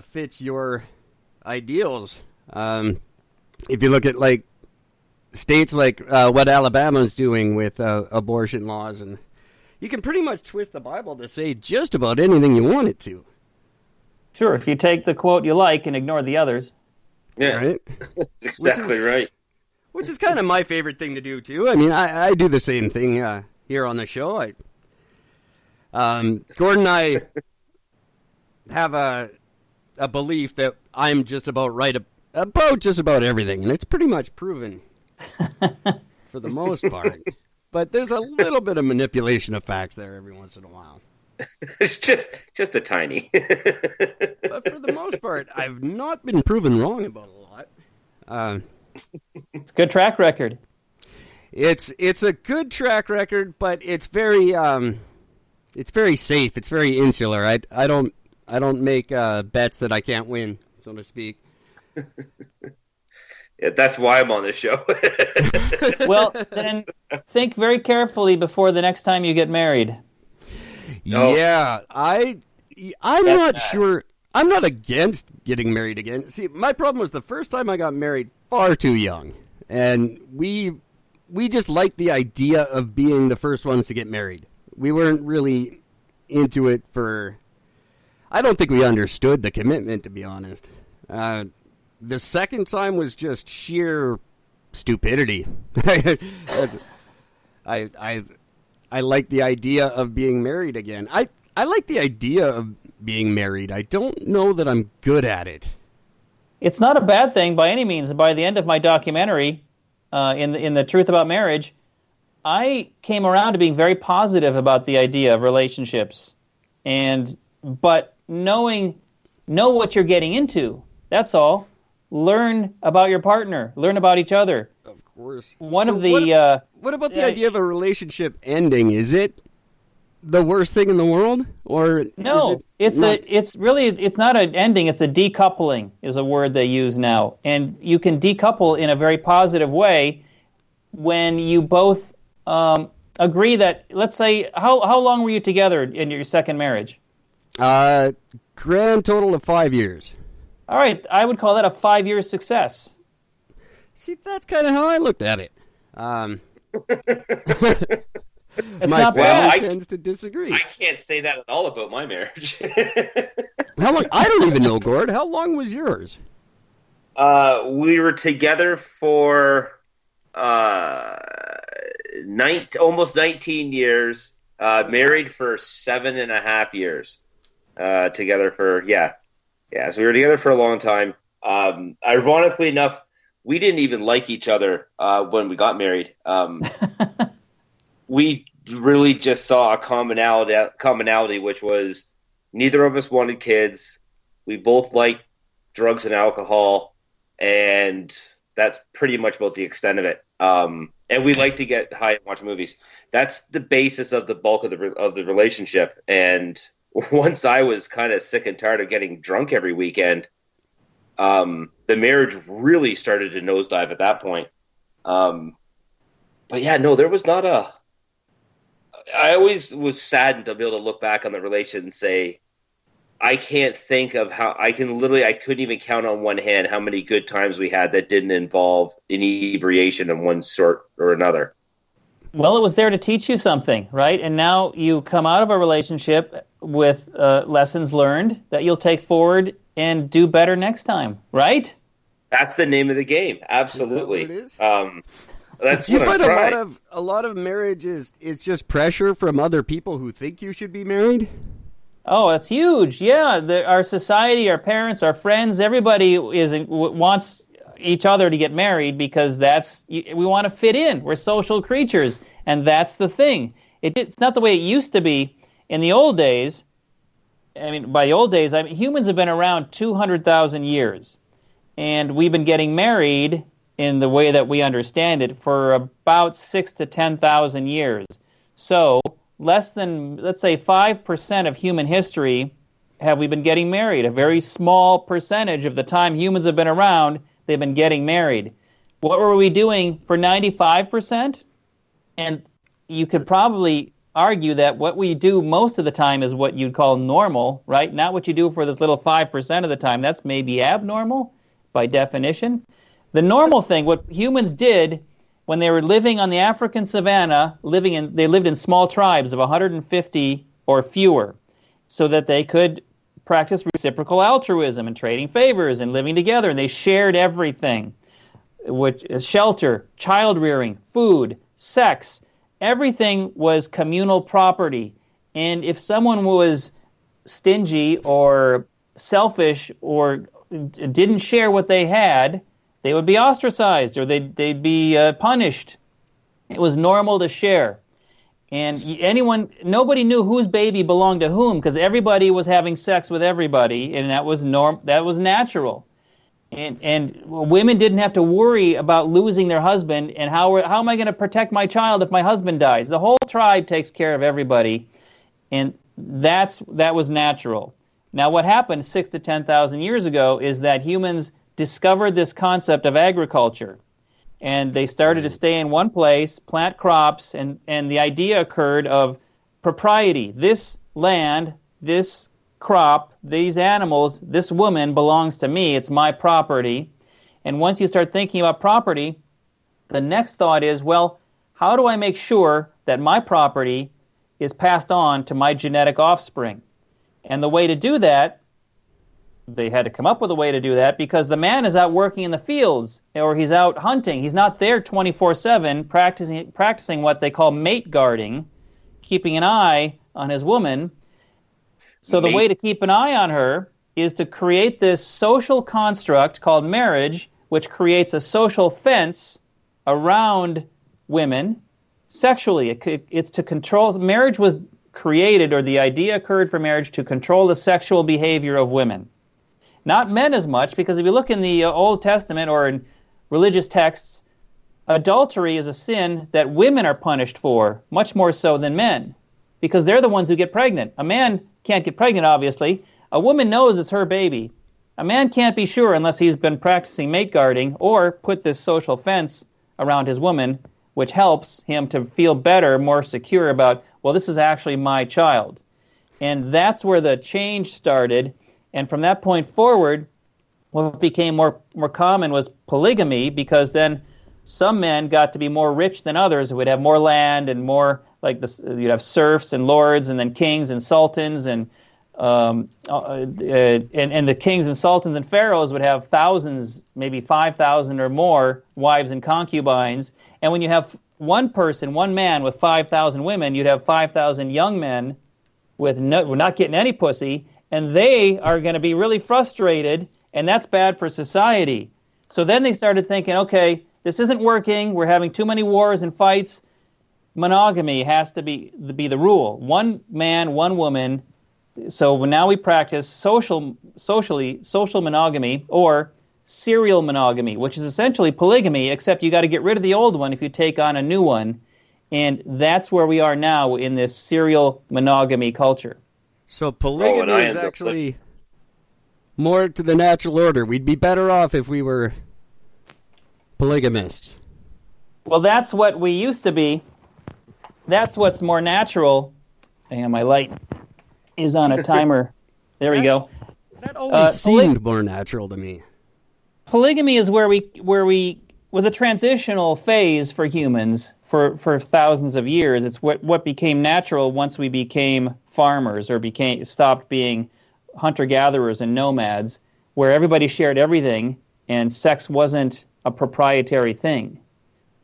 fits your ideals. If you look at like states like what Alabama's doing with abortion laws, and you can pretty much twist the Bible to say just about anything you want it to. Sure, if you take the quote you like and ignore the others. Yeah, right? Exactly right. Which is kind of my favorite thing to do, too. I mean, I do the same thing here on the show. Gord and I have a belief that I'm just about right about just about everything, and it's pretty much proven for the most part. But there's a little bit of manipulation of facts there every once in a while. It's just a tiny. But for the most part, I've not been proven wrong about a lot. It's a good track record. It's a good track record, but it's very safe. It's very insular. I don't make bets that I can't win, so to speak. Yeah, that's why I'm on this show. Well, then think very carefully before the next time you get married. No. Yeah, I'm not sure. I'm not against getting married again. See, my problem was the first time I got married far too young. And we just liked the idea of being the first ones to get married. We weren't really into it I don't think we understood the commitment, to be honest. The second time was just sheer stupidity. I like the idea of being married again. I like the idea of being married. I don't know that I'm good at it. It's not a bad thing by any means. By the end of my documentary, in the Truth About Marriage, I came around to being very positive about the idea of relationships, but know what you're getting into. That's all. Learn about your partner. Learn about each other. Of course. What about the idea of a relationship ending? Is it the worst thing in the world, or no? It's not an ending. It's a decoupling is a word they use now, and you can decouple in a very positive way when you both agree that. Let's say, how long were you together in your second marriage? Grand total of 5 years. All right, I would call that a 5-year success. See, that's kind of how I looked at it. My family tends to disagree. I can't say that at all about my marriage. How long? I don't even know, Gord. How long was yours? We were together for almost 19 years. Married for 7.5 years. Together for so we were together for a long time. Ironically enough, we didn't even like each other when we got married. We really just saw a commonality, which was neither of us wanted kids. We both liked drugs and alcohol, and That's pretty much about the extent of it. And we like to get high and watch movies. That's the basis of the bulk of the relationship. And once I was kind of sick and tired of getting drunk every weekend, the marriage really started to nosedive at that point. But yeah, no, there was not I always was saddened to be able to look back on the relation and say, I can't think of how I couldn't even count on one hand how many good times we had that didn't involve inebriation of one sort or another. Well, it was there to teach you something, right? And now you come out of a relationship with lessons learned that you'll take forward and do better next time, right? That's the name of the game. Absolutely. Is that what it is? That's Do you what find a lot of marriage is just pressure from other people who think you should be married? Oh, that's huge. Yeah, our society, our parents, our friends, everybody wants each other to get married because we want to fit in. We're social creatures, and that's the thing. It's not the way it used to be in the old days. I mean, by the old days, humans have been around 200,000 years, and we've been getting married in the way that we understand it for about 6,000 to 10,000 years. So less than, let's say, 5% of human history have we been getting married. A very small percentage of the time humans have been around, they've been getting married. What were we doing for 95%? And you could probably argue that what we do most of the time is what you'd call normal, right? Not what you do for this little 5% of the time. That's maybe abnormal by definition. The normal thing, what humans did when they were living on the African savanna, they lived in small tribes of 150 or fewer, so that they could practice reciprocal altruism and trading favors and living together, and they shared everything, which is shelter, child rearing, food, sex. Everything was communal property. And if someone was stingy or selfish or didn't share what they had, they would be ostracized or they'd be punished. It was normal to share. And nobody knew whose baby belonged to whom because everybody was having sex with everybody, and that was natural. And women didn't have to worry about losing their husband and how am I going to protect my child if my husband dies? The whole tribe takes care of everybody, and that was natural. Now, what happened 6,000 to 10,000 years ago is that humans discovered this concept of agriculture, and they started to stay in one place, plant crops, and the idea occurred of propriety. This land, this crop, these animals, this woman belongs to me. It's my property. And once you start thinking about property, the next thought is, well, how do I make sure that my property is passed on to my genetic offspring? And the way to do that, they had to come up with a way to do that because the man is out working in the fields or he's out hunting. He's not there 24/7 practicing what they call mate guarding, keeping an eye on his woman. So the way to keep an eye on her is to create this social construct called marriage, which creates a social fence around women sexually. It's to control. Marriage was created, or the idea occurred for marriage to control the sexual behavior of women. Not men as much, because if you look in the Old Testament or in religious texts, adultery is a sin that women are punished for, much more so than men, because they're the ones who get pregnant. A man can't get pregnant, obviously. A woman knows it's her baby. A man can't be sure unless he's been practicing mate guarding or put this social fence around his woman, which helps him to feel better, more secure about, well, this is actually my child. And that's where the change started. And from that point forward, what became more common was polygamy, because then some men got to be more rich than others who would have more land and more, like this, you'd have serfs and lords and then kings and sultans and the kings and sultans and pharaohs would have thousands, maybe 5,000 or more wives and concubines. And when you have one man with 5,000 women, you'd have 5,000 young men with not getting any pussy, and they are going to be really frustrated, and that's bad for society. So then they started thinking, okay, this isn't working. We're having too many wars and fights. Monogamy has to be the rule. One man, one woman. So now we practice social monogamy, or serial monogamy, which is essentially polygamy, except you got to get rid of the old one if you take on a new one. And that's where we are now in this serial monogamy culture. So polygamy is actually more to the natural order. We'd be better off if we were polygamists. Well, that's what we used to be. That's what's more natural. Hang on, my light is on a timer. There we go. That always seemed more natural to me. Polygamy is where we was a transitional phase for humans for thousands of years. It's what became natural once we became farmers or stopped being hunter-gatherers and nomads, where everybody shared everything and sex wasn't a proprietary thing.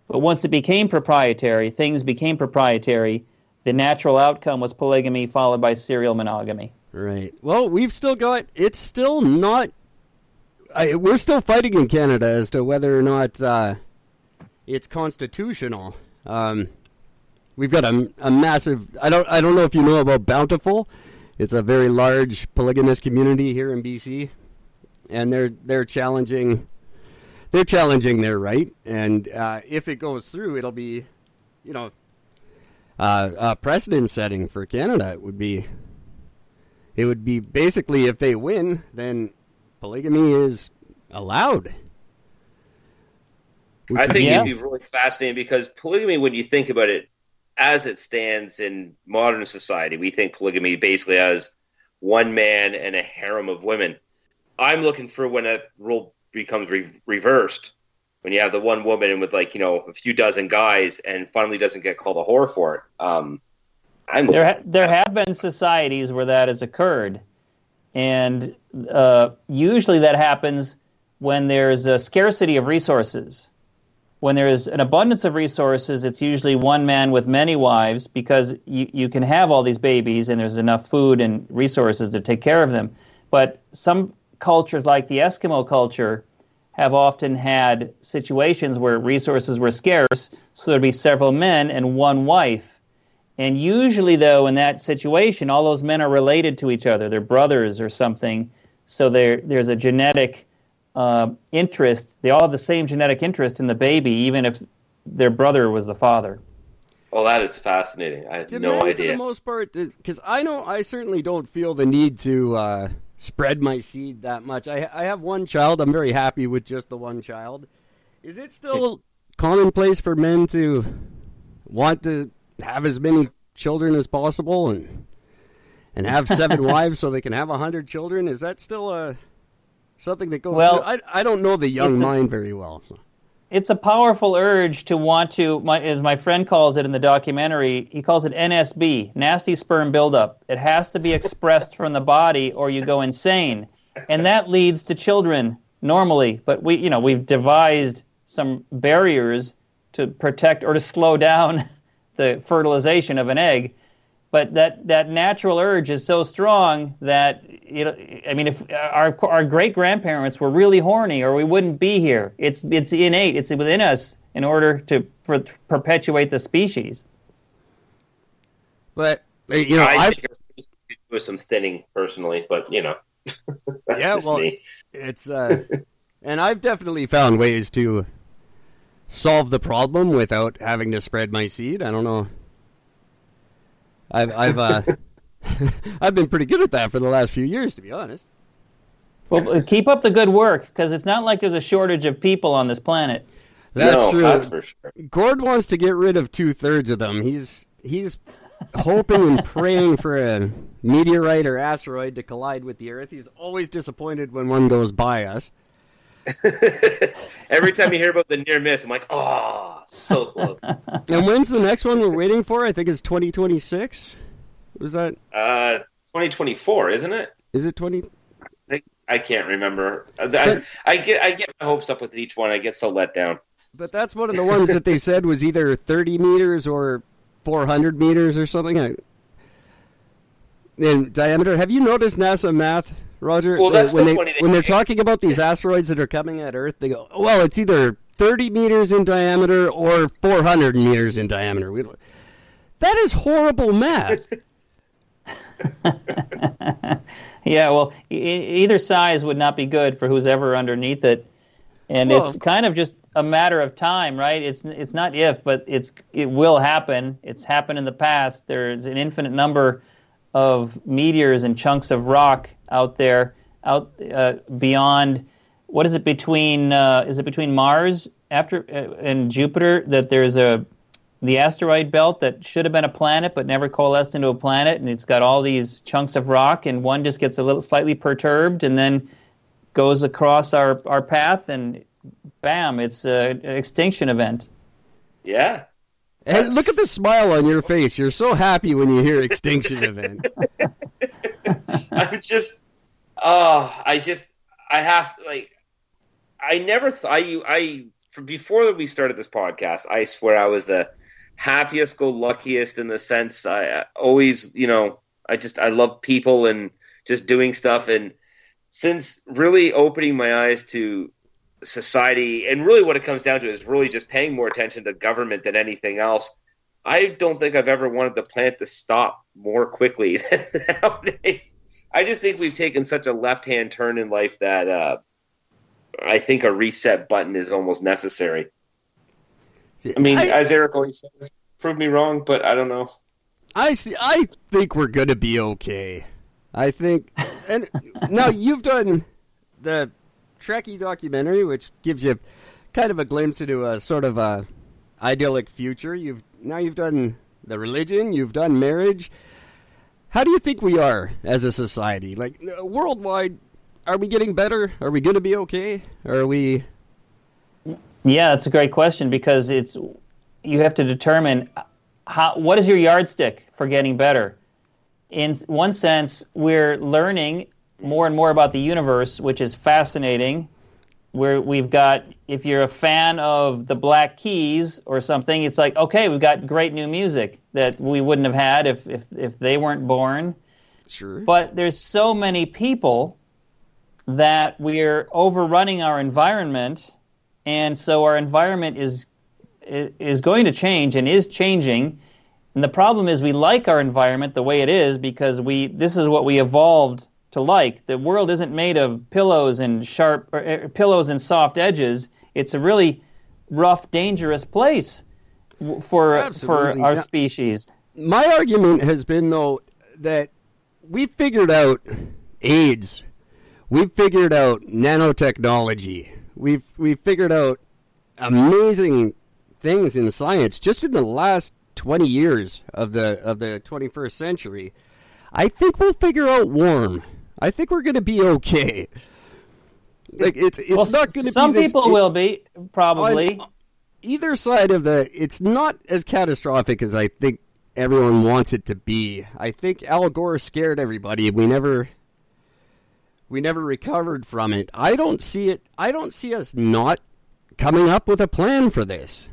But once it became proprietary, things became proprietary, the natural outcome was polygamy followed by serial monogamy. Right. Well, we've still got, it's still not, we're still fighting in Canada as to whether or not it's constitutional. We've got a massive, I don't know if you know about Bountiful. It's a very large polygamous community here in BC, and they're challenging their right, and if it goes through, it'll be, precedent setting for Canada. It would be basically, if they win, then polygamy is allowed. I think it'd be really fascinating because polygamy, when you think about it, as it stands in modern society, we think polygamy basically as one man and a harem of women. I'm looking for when that role becomes reversed, when you have the one woman with a few dozen guys and finally doesn't get called a whore for it. There have been societies where that has occurred, and usually that happens when there's a scarcity of resources. When there is an abundance of resources, it's usually one man with many wives because you can have all these babies and there's enough food and resources to take care of them. But some cultures, like the Eskimo culture, have often had situations where resources were scarce, so there'd be several men and one wife. And usually, though, in that situation, all those men are related to each other. They're brothers or something, so there's a genetic interest. They all have the same genetic interest in the baby, even if their brother was the father. Well, that is fascinating. I had no idea. For the most part, because I certainly don't feel the need to spread my seed that much. I have one child. I'm very happy with just the one child. Is it still commonplace for men to want to have as many children as possible and have 7 wives so they can have 100 children? Is that still something that goes through? I don't know the young mind very well. So. It's a powerful urge to want to, as my friend calls it in the documentary, he calls it NSB, nasty sperm buildup. It has to be expressed from the body or you go insane. And that leads to children normally. But we've devised some barriers to protect or to slow down the fertilization of an egg. But that natural urge is so strong that, if our great-grandparents were really horny, or we wouldn't be here. It's innate. It's within us in order to perpetuate the species. But, I think it was some thinning, personally, but, that's just me. It's, and I've definitely found ways to solve the problem without having to spread my seed. I don't know. I've been pretty good at that for the last few years, to be honest. Well, keep up the good work, because it's not like there's a shortage of people on this planet. That's true. That's for sure. Gord wants to get rid of 2/3 of them. He's hoping and praying for a meteorite or asteroid to collide with the Earth. He's always disappointed when one goes by us. Every time you hear about the near miss, I'm like, oh, so close. And when's the next one we're waiting for? I think it's 2026. Was that 2024, isn't it? Is it 20? I can't remember. I get my hopes up with each one. I get so let down. But that's one of the ones that they said was either 30 meters or 400 meters or something in diameter. Have you noticed NASA math, Roger? Well, that's when they're talking about these asteroids that are coming at Earth, they go, well, it's either 30 meters in diameter or 400 meters in diameter. That is horrible math. Yeah, well, either size would not be good for who's ever underneath it. And Well, it's kind of just a matter of time, right? It's not if, but it will happen. It's happened in the past. There's an infinite number of meteors and chunks of rock out there, beyond. What is it between? Is it between Mars and Jupiter that there's the asteroid belt that should have been a planet but never coalesced into a planet, and it's got all these chunks of rock, and one just gets a little slightly perturbed and then goes across our path, and bam, it's an extinction event. Yeah. And look at the smile on your face. You're so happy when you hear extinction event. I'm just, I have to, like, I never thought, from before we started this podcast, I swear I was the happiest, go luckiest in the sense I always, I love people and just doing stuff. And since really opening my eyes to society, and really what it comes down to is really just paying more attention to government than anything else, I don't think I've ever wanted the planet to stop more quickly than nowadays. I just think we've taken such a left-hand turn in life that I think a reset button is almost necessary. I mean, as Eric always says, prove me wrong, but I don't know. I think we're going to be okay. I think, and now you've done the Trekkie documentary, which gives you kind of a glimpse into a sort of a idyllic future. You've done the religion, you've done marriage. How do you think we are as a society? Like, worldwide, are we getting better? Are we going to be okay? Or are we... Yeah, that's a great question, because you have to determine what is your yardstick for getting better. In one sense, we're learning more and more about the universe, which is fascinating. We've got, if you're a fan of the Black Keys or something, it's like, okay, we've got great new music that we wouldn't have had if they weren't born. Sure. But there's so many people that we're overrunning our environment, and so our environment is going to change and is changing. And the problem is we like our environment the way it is because this is what we evolved to like. The world isn't made of pillows and pillows and soft edges. It's a really rough, dangerous place for our species. My argument has been, though, that we figured out AIDS. We've figured out nanotechnology. We've figured out amazing things in science just in the last 20 years of the 21st century. I think we'll figure out warm. I think we're going to be okay. Like it's not going to be. Some people will be probably. On either side of it's not as catastrophic as I think everyone wants it to be. I think Al Gore scared everybody. We never recovered from it. I don't see it. I don't see us not coming up with a plan for this.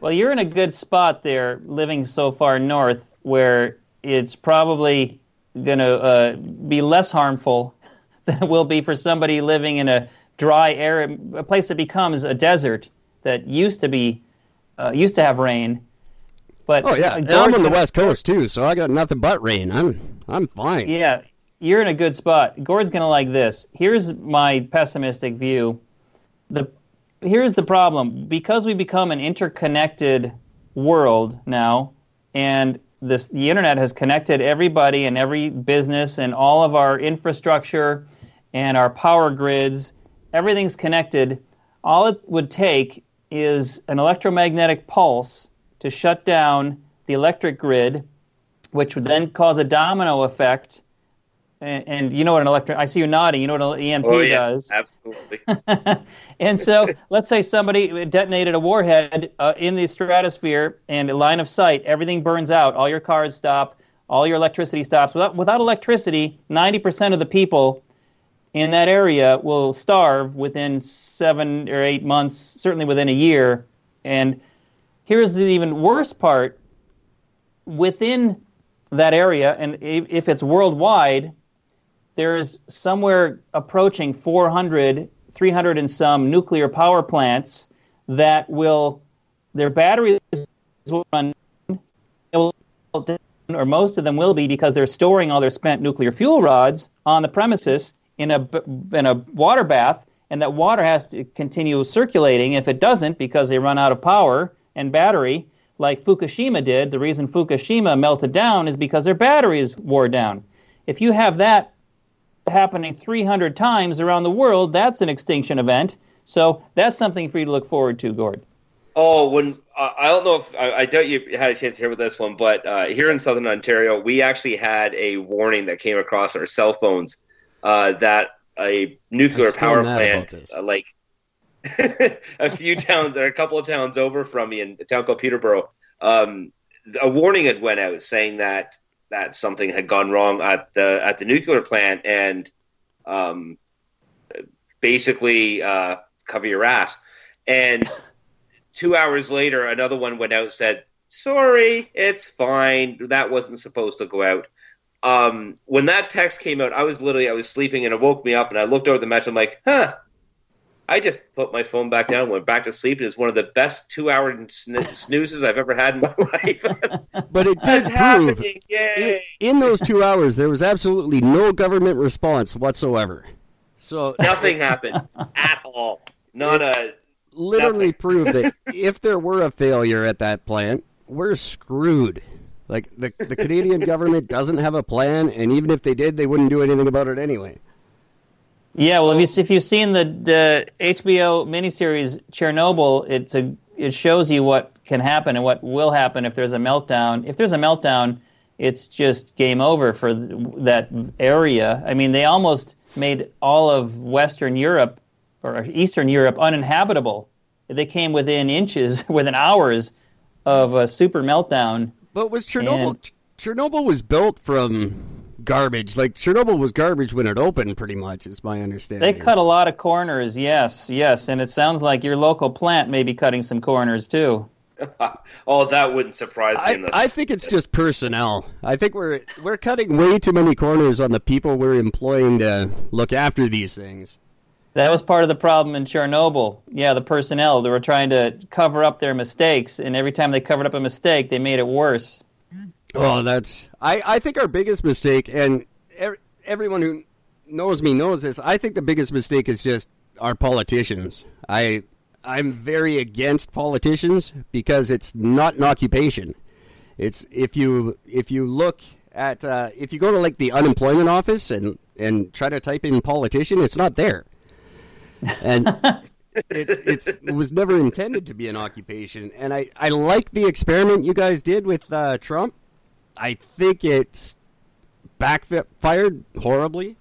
Well, you're in a good spot there, living so far north, where it's probably going to be less harmful than it will be for somebody living in a dry area, a place that becomes a desert that used to have rain. But oh yeah, and I'm on the West Coast too, so I got nothing but rain. I'm fine. Yeah, you're in a good spot. Gord's going to like this. Here's my pessimistic view. Here's the problem. Because we become an interconnected world now, and the internet has connected everybody and every business and all of our infrastructure and our power grids, everything's connected. All it would take is an electromagnetic pulse to shut down the electric grid, which would then cause a domino effect. And you know what I see you nodding, you know what an EMP does. Absolutely. And so let's say somebody detonated a warhead in the stratosphere and a line of sight, everything burns out, all your cars stop, all your electricity stops. Without electricity, 90% of the people in that area will starve within 7 or 8 months, certainly within a year. And here's the even worse part. Within that area, and if it's worldwide, there's somewhere approaching 400, 300 and some nuclear power plants that their batteries will run, or most of them will be, because they're storing all their spent nuclear fuel rods on the premises in a water bath, and that water has to continue circulating. If it doesn't, because they run out of power and battery, like Fukushima did, the reason Fukushima melted down is because their batteries wore down. If you have that happening 300 times around the world, that's an extinction event. So that's something for you to look forward to, Gord. Oh, when I don't know if I doubt you had a chance to hear with this one, but here in Southern Ontario, we actually had a warning that came across our cell phones that a nuclear power plant, like a couple of towns over from me, in a town called Peterborough, a warning had went out saying that something had gone wrong at the nuclear plant, and basically cover your ass. And 2 hours later, another one went out and said, sorry, it's fine. That wasn't supposed to go out. When that text came out, I was sleeping, and it woke me up, and I looked over the message. I'm like, I just put my phone back down, went back to sleep. It was one of the best 2-hour snoozes I've ever had in my life. But it did prove, in those 2 hours, there was absolutely no government response whatsoever. So nothing happened at all. Literally proved that if there were a failure at that plant, we're screwed. Like, the Canadian government doesn't have a plan, and even if they did, they wouldn't do anything about it anyway. Yeah, well, if you've seen the HBO miniseries Chernobyl, it shows you what can happen and what will happen if there's a meltdown. If there's a meltdown, it's just game over for that area. I mean, they almost made all of Western Europe or Eastern Europe uninhabitable. They came within hours of a super meltdown. But was Chernobyl was built from garbage. Like, Chernobyl was garbage when it opened, pretty much, is my understanding. They cut a lot of corners, yes, and it sounds like your local plant may be cutting some corners, too. Oh, that wouldn't surprise me. I think it's just personnel. I think we're cutting way too many corners on the people we're employing to look after these things. That was part of the problem in Chernobyl. Yeah, the personnel, they were trying to cover up their mistakes, and every time they covered up a mistake, they made it worse. Oh, I think our biggest mistake, and everyone who knows me knows this, I think the biggest mistake is just our politicians. I'm very against politicians because it's not an occupation. It's if you look at if you go to, like, the unemployment office and try to type in politician, it's not there. And it was never intended to be an occupation. And I like the experiment you guys did with Trump. I think it's backfired horribly.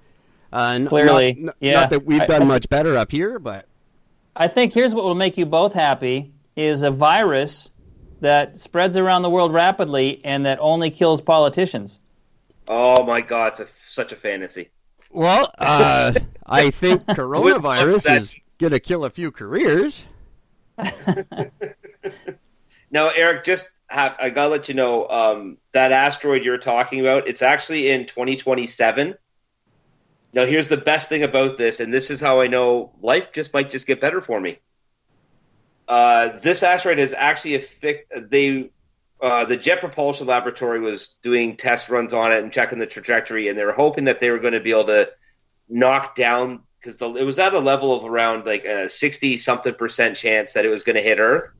Clearly, not that we've done much better up here, but I think here's what will make you both happy, is a virus that spreads around the world rapidly and that only kills politicians. Oh, my God, it's such a fantasy. Well, I think coronavirus is going to kill a few careers. Now, Eric, I got to let you know, that asteroid you're talking about, it's actually in 2027. Now, here's the best thing about this, and this is how I know life might get better for me. This asteroid is actually the Jet Propulsion Laboratory was doing test runs on it and checking the trajectory, and they were hoping that they were going to be able to knock down, because it was at a level of around like a 60-something% chance that it was going to hit Earth.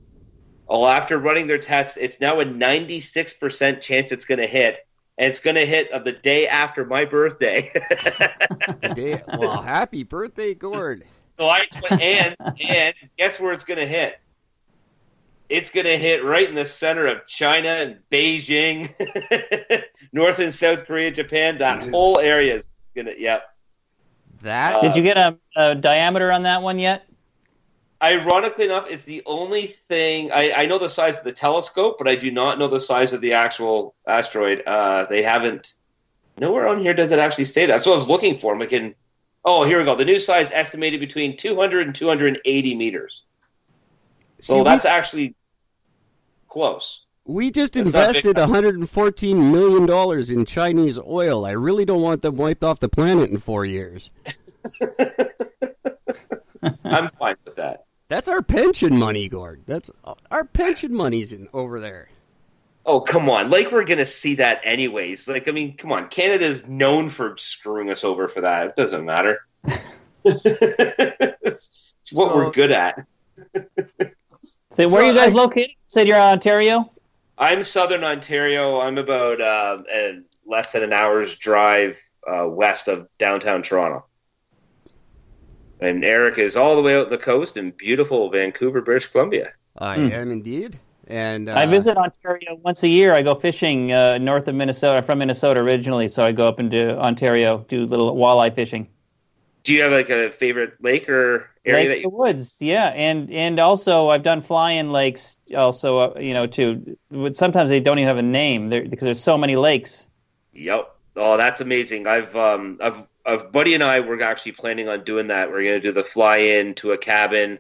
Well, after running their tests, it's now a 96% chance it's going to hit. And it's going to hit the day after my birthday. Well, happy birthday, Gord. So and guess where it's going to hit? It's going to hit right in the center of China and Beijing, North and South Korea, Japan. That whole area is going to, yep. Did you get a diameter on that one yet? Ironically enough, it's the only thing I know the size of the telescope, but I do not know the size of the actual asteroid. They haven't. Nowhere on here does it actually say that. So I was looking for them. Oh, here we go. The new size estimated between 200 and 280 meters. So that's actually close. We just invested $114 million in Chinese oil. I really don't want them wiped off the planet in 4 years. I'm fine with that. That's our pension money, Gord. That's our pension money's over there. Oh, come on. Like, we're going to see that anyways. Like, I mean, come on. Canada's known for screwing us over for that. It doesn't matter. It's what we're good at. So where are you guys located? You said you're in Ontario? I'm Southern Ontario. I'm about less than an hour's drive west of downtown Toronto. And Eric is all the way out the coast in beautiful Vancouver, British Columbia. I am indeed. And I visit Ontario once a year. I go fishing north of Minnesota. I'm from Minnesota originally, so I go up into Ontario, do little walleye fishing. Do you have like a favorite lake or area Lake of the Woods, yeah, and also I've done fly-in lakes also, too. Sometimes they don't even have a name because there's so many lakes. Yep. Oh, that's amazing. I've Buddy and I were actually planning on doing that. We're going to do the fly-in to a cabin.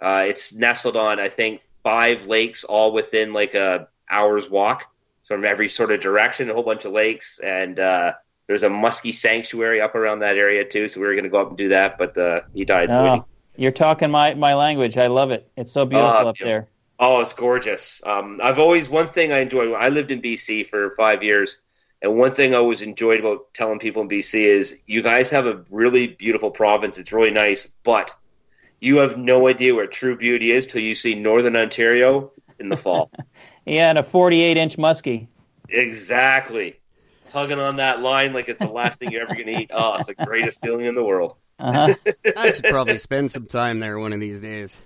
It's nestled on, I think, 5 lakes, all within like a hour's walk from every sort of direction. A whole bunch of lakes, and there's a muskie sanctuary up around that area too. So we were going to go up and do that, but he died. So you're talking my language. I love it. It's so beautiful up there. Oh, it's gorgeous. One thing I enjoyed. I lived in BC for 5 years. And one thing I always enjoyed about telling people in BC is you guys have a really beautiful province. It's really nice, but you have no idea where true beauty is till you see Northern Ontario in the fall. Yeah, and a 48-inch muskie. Exactly. Tugging on that line like it's the last thing you're ever going to eat. Oh, it's the greatest feeling in the world. Uh-huh. I should probably spend some time there one of these days.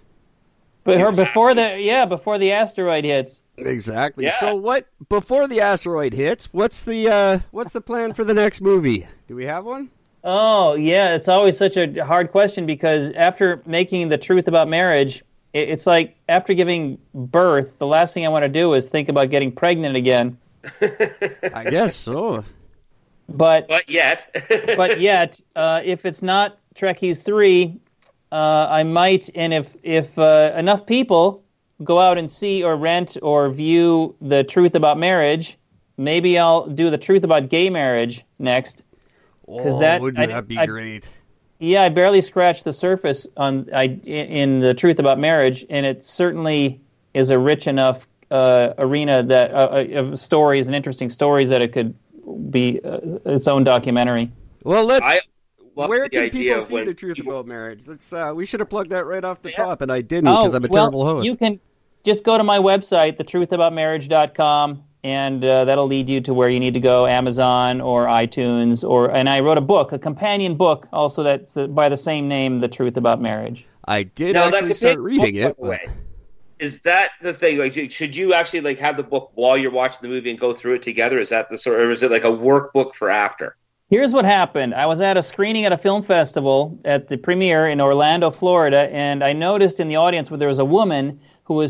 But before the asteroid hits. Exactly. Yeah. So before the asteroid hits, what's the plan for the next movie? Do we have one? Oh, yeah, it's always such a hard question because after making The Truth About Marriage, it's like after giving birth, the last thing I want to do is think about getting pregnant again. I guess so. But yet, if it's not Trekkies 3, I might, and if enough people go out and see or rent or view The Truth About Marriage, maybe I'll do The Truth About Gay Marriage next. Wouldn't that be great? Yeah, I barely scratched the surface in The Truth About Marriage, and it certainly is a rich enough arena that of stories and interesting stories that it could be its own documentary. Well, where can people see The Truth About Marriage? We should have plugged that right off the top, and I didn't because I'm a terrible host. You can just go to my website, thetruthaboutmarriage.com, and that'll lead you to where you need to go, Amazon or iTunes. And I wrote a book, a companion book, also that's by the same name, The Truth About Marriage. I did actually start reading it. Is that the thing? Like, should you actually have the book while you're watching the movie and go through it together? Is that the sort, or is it like a workbook for after? Here's what happened. I was at a screening at a film festival at the premiere in Orlando, Florida, and I noticed in the audience where there was a woman who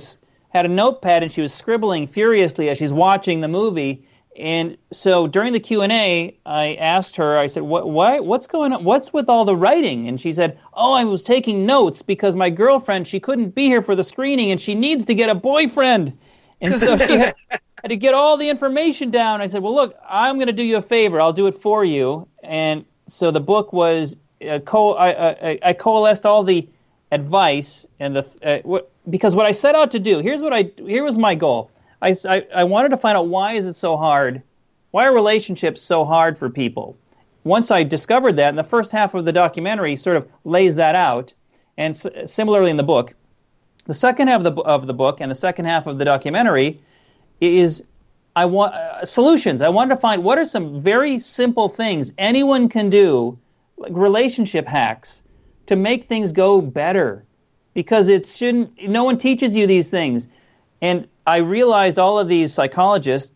had a notepad and she was scribbling furiously as she's watching the movie. And so during the Q&A, I asked her, I said, what's going on? What's with all the writing? And she said, I was taking notes because my girlfriend, she couldn't be here for the screening and she needs to get a boyfriend. And so she had to get all the information down. I said, well, look, I'm going to do you a favor. I'll do it for you. And so the book was, I coalesced all the advice and because what I set out to do, here was my goal. I wanted to find out why is it so hard? Why are relationships so hard for people? Once I discovered that, and the first half of the documentary sort of lays that out, and similarly in the book, the second half of the book and the second half of the documentary is solutions. I wanted to find what are some very simple things anyone can do, like relationship hacks, to make things go better, because no one teaches you these things. And I realized all of these psychologists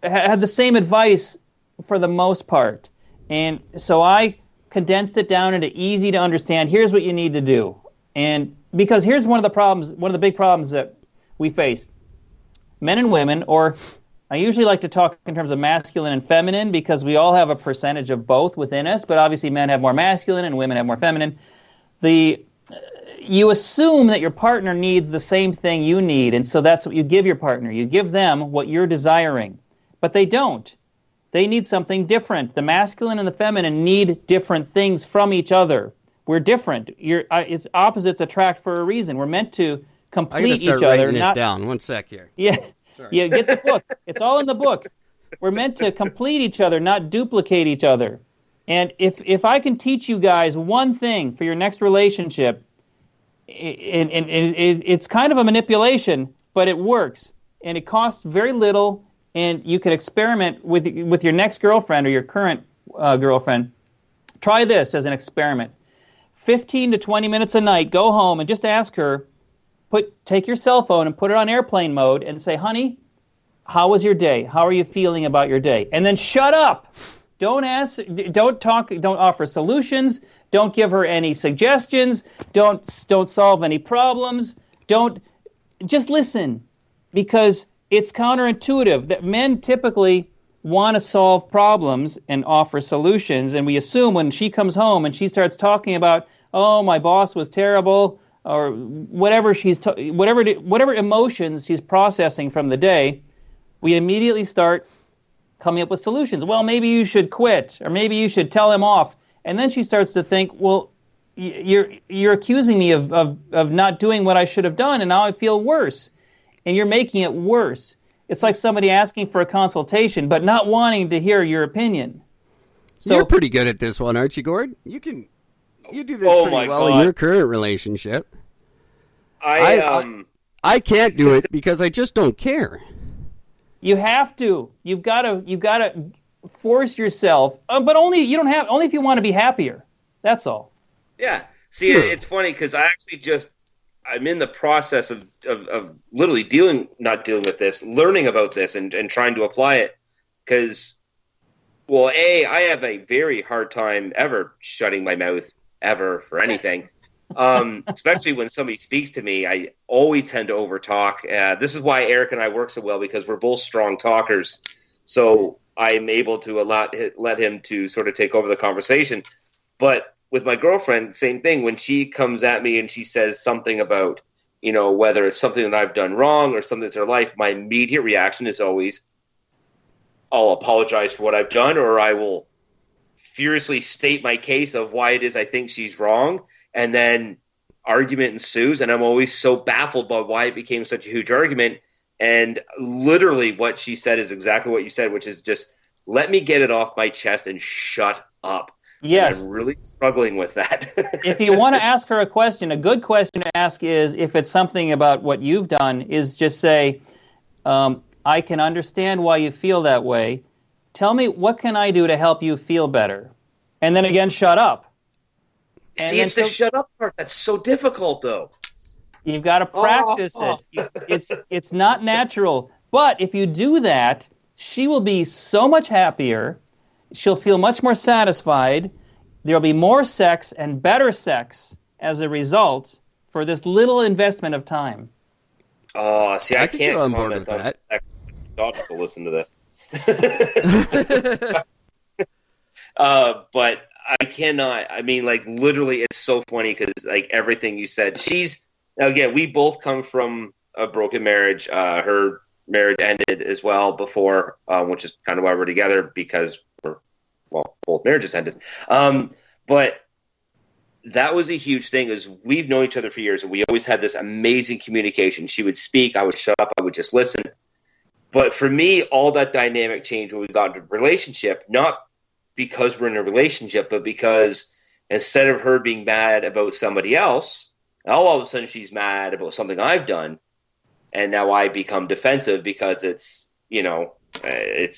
had the same advice for the most part. And so I condensed it down into easy to understand, here's what you need to do. And because here's one of the big problems that we face. Men and women, or I usually like to talk in terms of masculine and feminine because we all have a percentage of both within us, but obviously men have more masculine and women have more feminine. You assume that your partner needs the same thing you need, and so that's what you give your partner. You give them what you're desiring, but they don't. They need something different. The masculine and the feminine need different things from each other. We're different. It's opposites attract for a reason. We're meant to complete each other. I gotta start writing this down. 1 sec here. Yeah, Sorry. Yeah. Get the book. It's all in the book. We're meant to complete each other, not duplicate each other. And if I can teach you guys one thing for your next relationship, and it's kind of a manipulation, but it works, and it costs very little, and you can experiment with your next girlfriend or your current girlfriend. Try this as an experiment. 15 to 20 minutes a night, go home and just ask her, take your cell phone and put it on airplane mode and say, honey, how was your day? How are you feeling about your day? And then shut up. Don't talk, don't offer solutions, don't give her any suggestions, don't solve any problems, just listen, because it's counterintuitive that men typically want to solve problems and offer solutions, and we assume when she comes home and she starts talking about, oh, my boss was terrible, or whatever whatever emotions she's processing from the day, we immediately start coming up with solutions. Well, maybe you should quit, or maybe you should tell him off. And then she starts to think, well, you're accusing me of not doing what I should have done, and now I feel worse. And you're making it worse. It's like somebody asking for a consultation, but not wanting to hear your opinion. So, you're pretty good at this one, aren't you, Gord? You do this pretty well in your current relationship. I can't do it because I just don't care. You have to. You've got to force yourself, but only if you want to be happier. That's all. Yeah. See, It's funny because I'm in the process of literally learning about this and trying to apply it. Because, well, I have a very hard time ever shutting my mouth ever for anything. Especially when somebody speaks to me, I always tend to overtalk. This is why Eric and I work so well, because we're both strong talkers. So I'm able to let him to sort of take over the conversation. But with my girlfriend, same thing. When she comes at me and she says something about, whether it's something that I've done wrong or something that's in her life, my immediate reaction is always, I'll apologize for what I've done, or I will furiously state my case of why it is I think she's wrong. And then argument ensues, and I'm always so baffled by why it became such a huge argument. And literally what she said is exactly what you said, which is just let me get it off my chest and shut up. Yes. And I'm really struggling with that. If you want to ask her a question, a good question to ask is, if it's something about what you've done, is just say, I can understand why you feel that way. Tell me, what can I do to help you feel better? And then again, shut up. See, it's the shut up part that's so difficult, though. You've got to practice it. It's not natural. But if you do that, she will be so much happier. She'll feel much more satisfied. There'll be more sex and better sex as a result for this little investment of time. Oh, see, I can't get on board with that. I'll have to listen to this. But I cannot. I mean, like, literally, it's so funny because, like, everything you said. Now, again, we both come from a broken marriage. Her marriage ended as well before, which is kind of why we're together, because both marriages ended. But that was a huge thing, is we've known each other for years, and we always had this amazing communication. She would speak, I would shut up, I would just listen. But for me, all that dynamic changed when we got into a relationship, not because we're in a relationship, but because instead of her being mad about somebody else, all of a sudden she's mad about something I've done, and now I become defensive because it's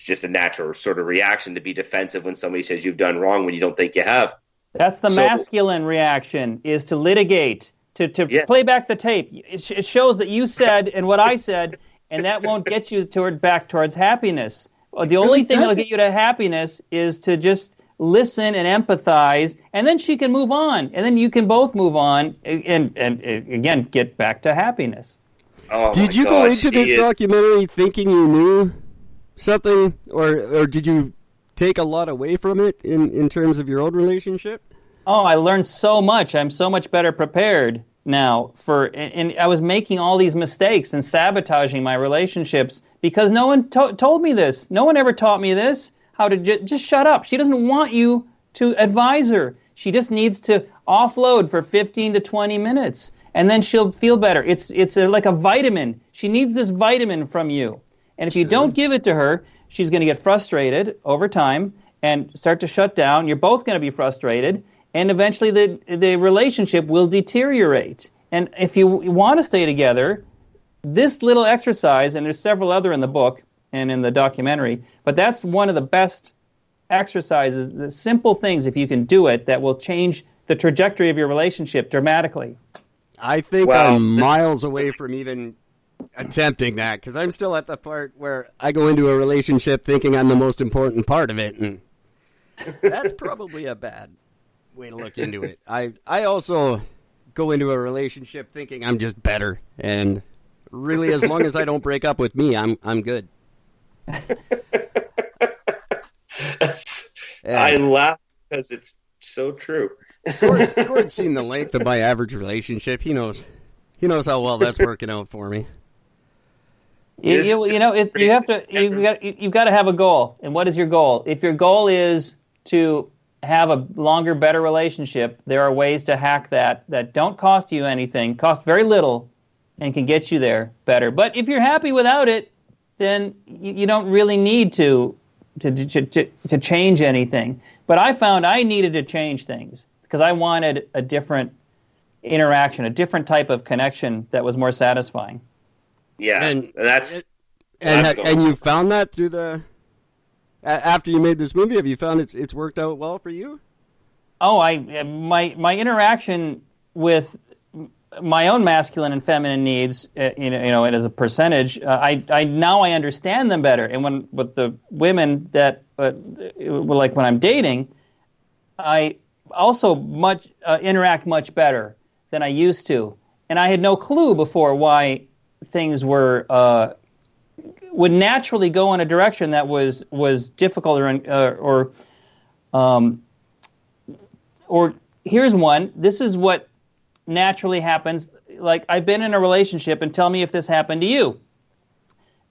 just a natural sort of reaction to be defensive when somebody says you've done wrong when you don't think you have. That's the masculine reaction, is to litigate, to play back the tape. It shows that you said and what I said, and that won't get you back towards happiness. The only thing that'll get you to happiness is to just listen and empathize, and then she can move on, and then you can both move on and again get back to happiness. Oh, did you go into this documentary thinking you knew something, or did you take a lot away from it in terms of your own relationship? Oh, I learned so much. I'm so much better prepared now and I was making all these mistakes and sabotaging my relationships because no one told me this. No one ever taught me this, how to just shut up. She doesn't want you to advise her. She just needs to offload for 15 to 20 minutes, and then she'll feel better. It's like a vitamin. She needs this vitamin from you. And if you don't give it to her, she's going to get frustrated over time, and start to shut down. You're both going to be frustrated, and eventually the relationship will deteriorate. And if you want to stay together, this little exercise, and there's several other in the book and in the documentary, but that's one of the best exercises, the simple things, if you can do it, that will change the trajectory of your relationship dramatically. I think I'm miles away from even attempting that, because I'm still at the part where I go into a relationship thinking I'm the most important part of it, and that's probably a bad way to look into it. I also go into a relationship thinking I'm just better, and really, as long as I don't break up with me, I'm good. I laugh because it's so true. Gord's seen the length of my average relationship. He knows how well that's working out for me. You've got to have a goal. And what is your goal? If your goal is to have a longer, better relationship, there are ways to hack that don't cost you anything, cost very little, and can get you there better. But if you're happy without it, then you don't really need to change anything. But I found I needed to change things because I wanted a different interaction, a different type of connection that was more satisfying. Yeah, and you found that through after you made this movie. Have you found it's worked out well for you? Oh, my interaction with my own masculine and feminine needs, and as a percentage, I now understand them better. And with the women that, like when I'm dating, I also interact much better than I used to, and I had no clue before why things would naturally go in a direction that was difficult or here's one. This is what naturally happens. Like, I've been in a relationship, and tell me if this happened to you.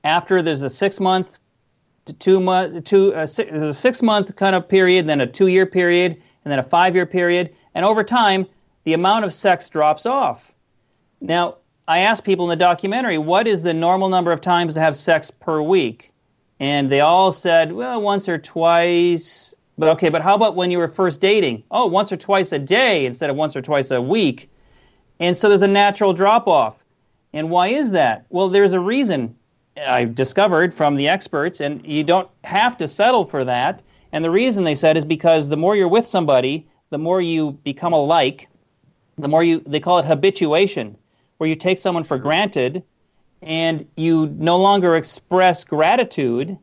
After there's a 6 month to 2 month, there's a 6 month kind of period, then a 2 year period, and then a 5 year period, and over time, the amount of sex drops off. Now, I asked people in the documentary, what is the normal number of times to have sex per week? And they all said, well, once or twice. But okay, but how about when you were first dating? Oh, once or twice a day instead of once or twice a week. And so there's a natural drop-off. And why is that? Well, there's a reason I've discovered from the experts, and you don't have to settle for that. And the reason, they said, is because the more you're with somebody, the more you become alike, they call it habituation, where you take someone for granted and you no longer express gratitude.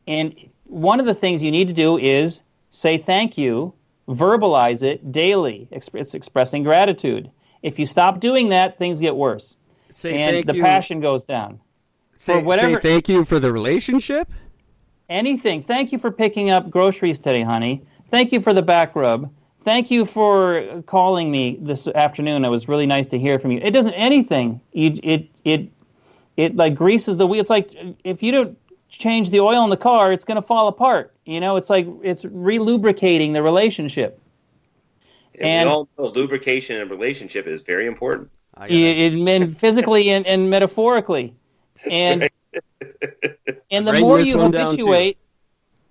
And one of the things you need to do is say thank you, verbalize it daily. It's expressing gratitude. If you stop doing that, things get worse. And the passion goes down. Say thank you for the relationship? Anything. Thank you for picking up groceries today, honey. Thank you for the back rub. Thank you for calling me this afternoon. It was really nice to hear from you. It doesn't anything. It like greases the wheel. It's like if you don't change the oil in the car, it's going to fall apart. It's like it's relubricating the relationship. And we all know lubrication in a relationship is very important. Physically and metaphorically. And and the more you habituate,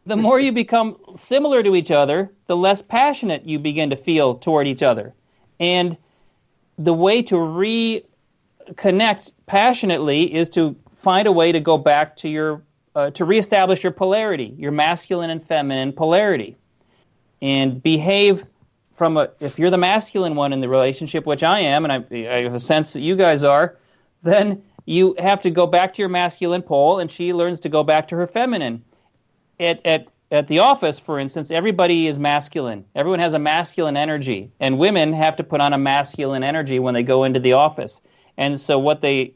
the more you become similar to each other, the less passionate you begin to feel toward each other. And the way to reconnect passionately is to find a way to go back to to reestablish your polarity, your masculine and feminine polarity, and behave if you're the masculine one in the relationship, which I am, and I have a sense that you guys are, then you have to go back to your masculine pole, and she learns to go back to her feminine. At the office, for instance, everybody is masculine. Everyone has a masculine energy, and women have to put on a masculine energy when they go into the office. And so what they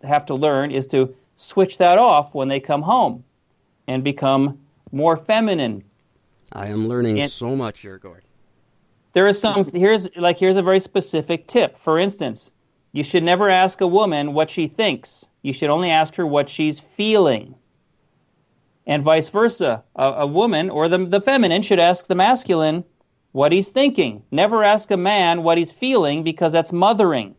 have to learn is to switch that off when they come home and become more feminine. I am learning so much here, Gord. There is here's a very specific tip. For instance, you should never ask a woman what she thinks. You should only ask her what she's feeling. And vice versa. A woman or the feminine should ask the masculine what he's thinking. Never ask a man what he's feeling, because that's mothering.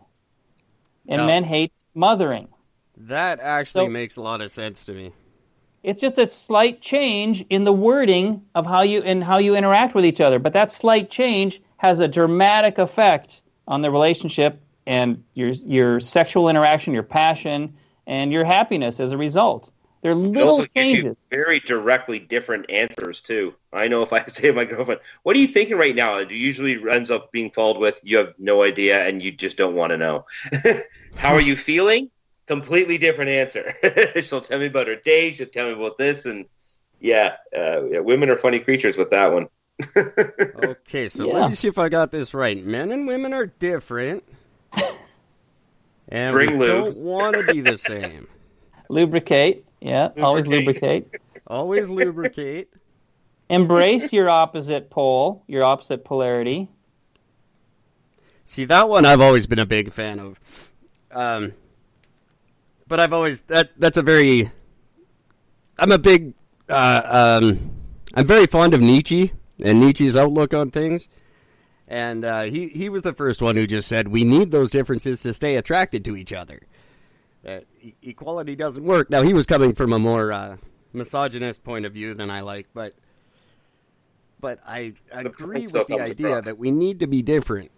And men hate mothering. That actually makes a lot of sense to me. It's just a slight change in the wording of how you interact with each other. But that slight change has a dramatic effect on the relationship and your sexual interaction, your passion, and your happiness as a result. They're little also changes. gives you very directly different answers too. I know if I say to my girlfriend, "What are you thinking right now?" It usually ends up being followed with, "You have no idea, and you just don't want to know." How are you feeling? Completely different answer. She'll tell me about her day. She'll tell me about this, and yeah, women are funny creatures with that one. Okay, so let me see if I got this right. Men and women are different, and Bring we lube. don't want to be the same. Lubricate. Yeah, always lubricate. Always lubricate. Embrace your opposite pole, your opposite polarity. See, that one I've always been a big fan of. But I've always that's a very I'm a big I'm very fond of Nietzsche and Nietzsche's outlook on things. And he was the first one who just said we need those differences to stay attracted to each other. Equality doesn't work. Now, he was coming from a more misogynist point of view than I like, but I agree with the idea that we need to be different.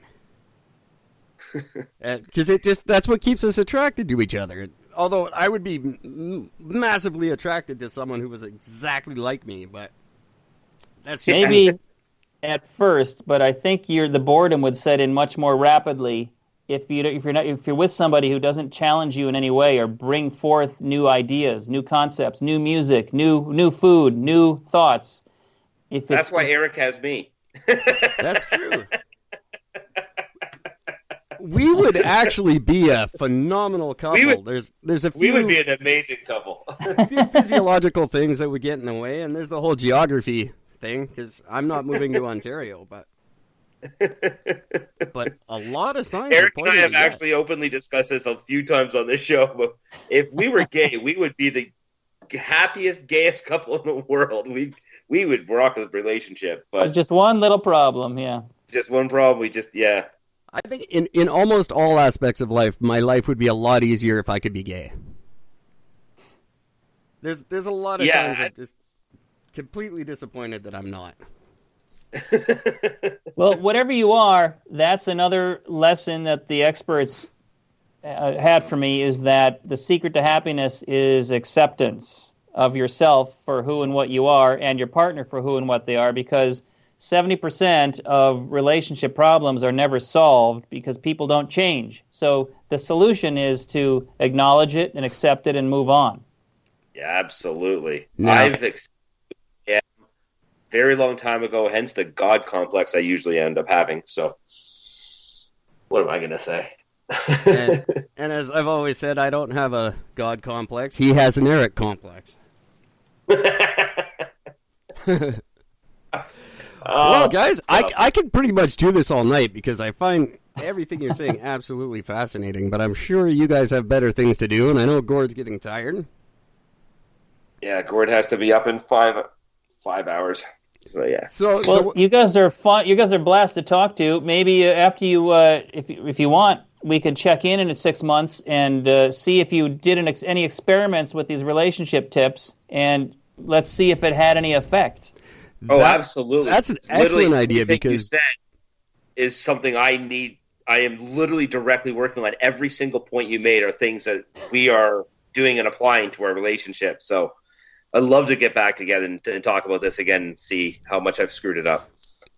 Because that's what keeps us attracted to each other. Although I would be massively attracted to someone who was exactly like me, but that's just maybe at first, but I think the boredom would set in much more rapidly if you're with somebody who doesn't challenge you in any way or bring forth new ideas, new concepts, new music, new food, new thoughts. That's why Eric has me. That's true. We would actually be a phenomenal couple. There's a few. We would be an amazing couple. A few physiological things that would get in the way, and there's the whole geography thing. Because I'm not moving to Ontario, but a lot of signs. Eric are and I have to yes. actually openly discussed this a few times on this show. But if we were gay, we would be the happiest, gayest couple in the world. We would rock the relationship. But just one little problem, yeah. Just one problem. I think in almost all aspects of life, my life would be a lot easier if I could be gay. There's a lot of times I'm just completely disappointed that I'm not. Well, whatever you are, that's another lesson that the experts had for me, is that the secret to happiness is acceptance of yourself for who and what you are, and your partner for who and what they are, because 70% of relationship problems are never solved because people don't change. So the solution is to acknowledge it and accept it and move on. Yeah, absolutely. No. I've very long time ago, hence the God complex I usually end up having. So what am I going to say? and as I've always said, I don't have a God complex. He has an Eric complex. Well, guys, I could pretty much do this all night because I find everything you're saying absolutely fascinating, but I'm sure you guys have better things to do, and I know Gord's getting tired. Yeah, Gord has to be up in 5 hours. So, yeah. Well, you guys are fun. You guys are blessed to talk to. Maybe after you, if you want, we could check in 6 months and see if you did any experiments with these relationship tips, and let's see if it had any effect. Oh, absolutely. That's an excellent idea because you said is something I need. I am literally directly working on. Every single point you made are things that we are doing and applying to our relationship. So I'd love to get back together and talk about this again and see how much I've screwed it up.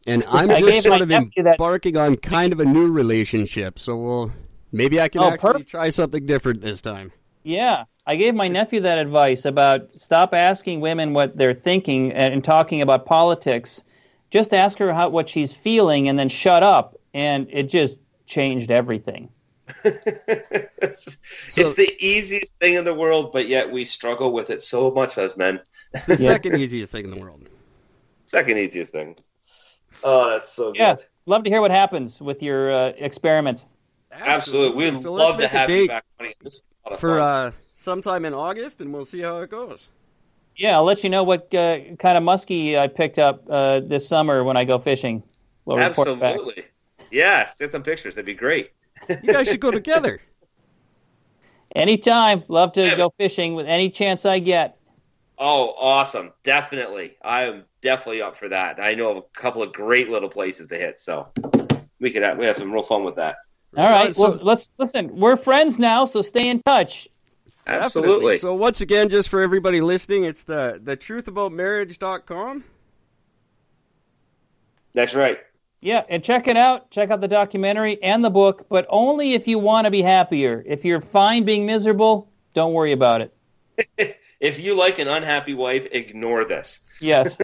And I'm just sort of embarking on kind of a new relationship. So maybe I can actually try something different this time. Yeah. I gave my nephew that advice about stop asking women what they're thinking and talking about politics. Just ask her what she's feeling and then shut up. And it just changed everything. It's the easiest thing in the world, but yet we struggle with it so much as men. It's the second easiest thing in the world. Second easiest thing. Oh, that's so good. Yeah, love to hear what happens with your experiments. Absolutely. We'd love to have you back for sometime in August, and we'll see how it goes. Yeah, I'll let you know what kind of muskie I picked up this summer when I go fishing. We'll absolutely. Yeah, get some pictures. That'd be great. You guys should go together. Anytime. Love to go fishing with any chance I get. Oh, awesome. Definitely. I'm definitely up for that. I know of a couple of great little places to hit, so we have some real fun with that. All right. Well, let's listen. We're friends now, so stay in touch. Absolutely. Definitely. So once again, just for everybody listening, it's the truthaboutmarriage.com. That's right. Yeah, and check it out. Check out the documentary and the book, but only if you want to be happier. If you're fine being miserable, don't worry about it. If you like an unhappy wife, ignore this. Yes.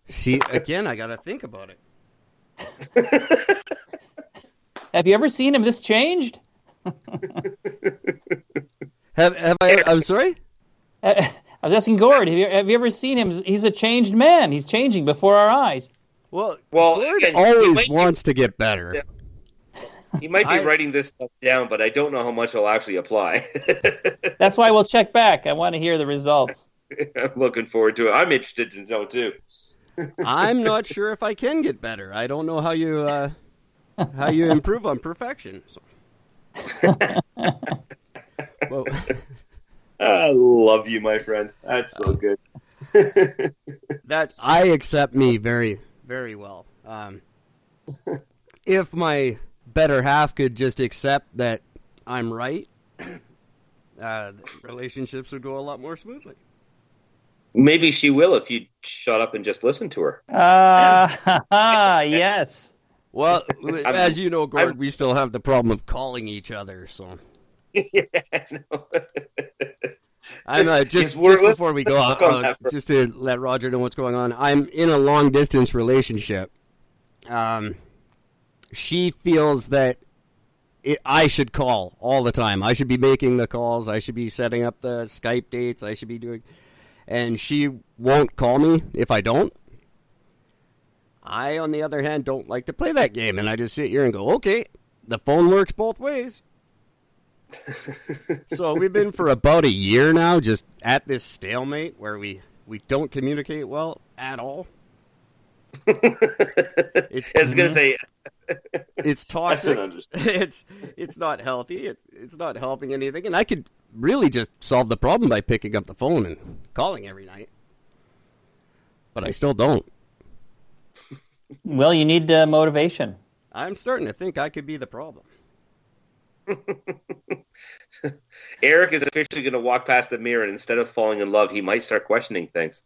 See, again, I got to think about it. Have you ever seen him this changed? Have I? I'm sorry? I was asking Gord, have you ever seen him? He's a changed man. He's changing before our eyes. Well, Gord always wants to get better. Yeah. He might be writing this stuff down, but I don't know how much will actually apply. That's why we'll check back. I want to hear the results. I'm looking forward to it. I'm interested to know, too. I'm not sure if I can get better. I don't know how you improve on perfection. So. Well, I love you, my friend. That's so good. That I accept me very, very well. If my better half could just accept that I'm right, relationships would go a lot more smoothly. Maybe she will if you shut up and just listen to her. Yes. Well, as you know, Gord, we still have the problem of calling each other, so. Yeah, no. I'm just before we go, just to let Roger know what's going on. I'm in a long distance relationship. She feels that I should call all the time. I should be making the calls. I should be setting up the Skype dates. I should be doing, and she won't call me if I don't. I, on the other hand, don't like to play that game, and I just sit here and go, okay, the phone works both ways. So we've been for about a year now just at this stalemate where we don't communicate well at all. I was going to say... It's toxic. It's not healthy. It's not helping anything. And I could really just solve the problem by picking up the phone and calling every night. But I still don't. Well, you need motivation. I'm starting to think I could be the problem. Eric is officially going to walk past the mirror, and instead of falling in love, he might start questioning things.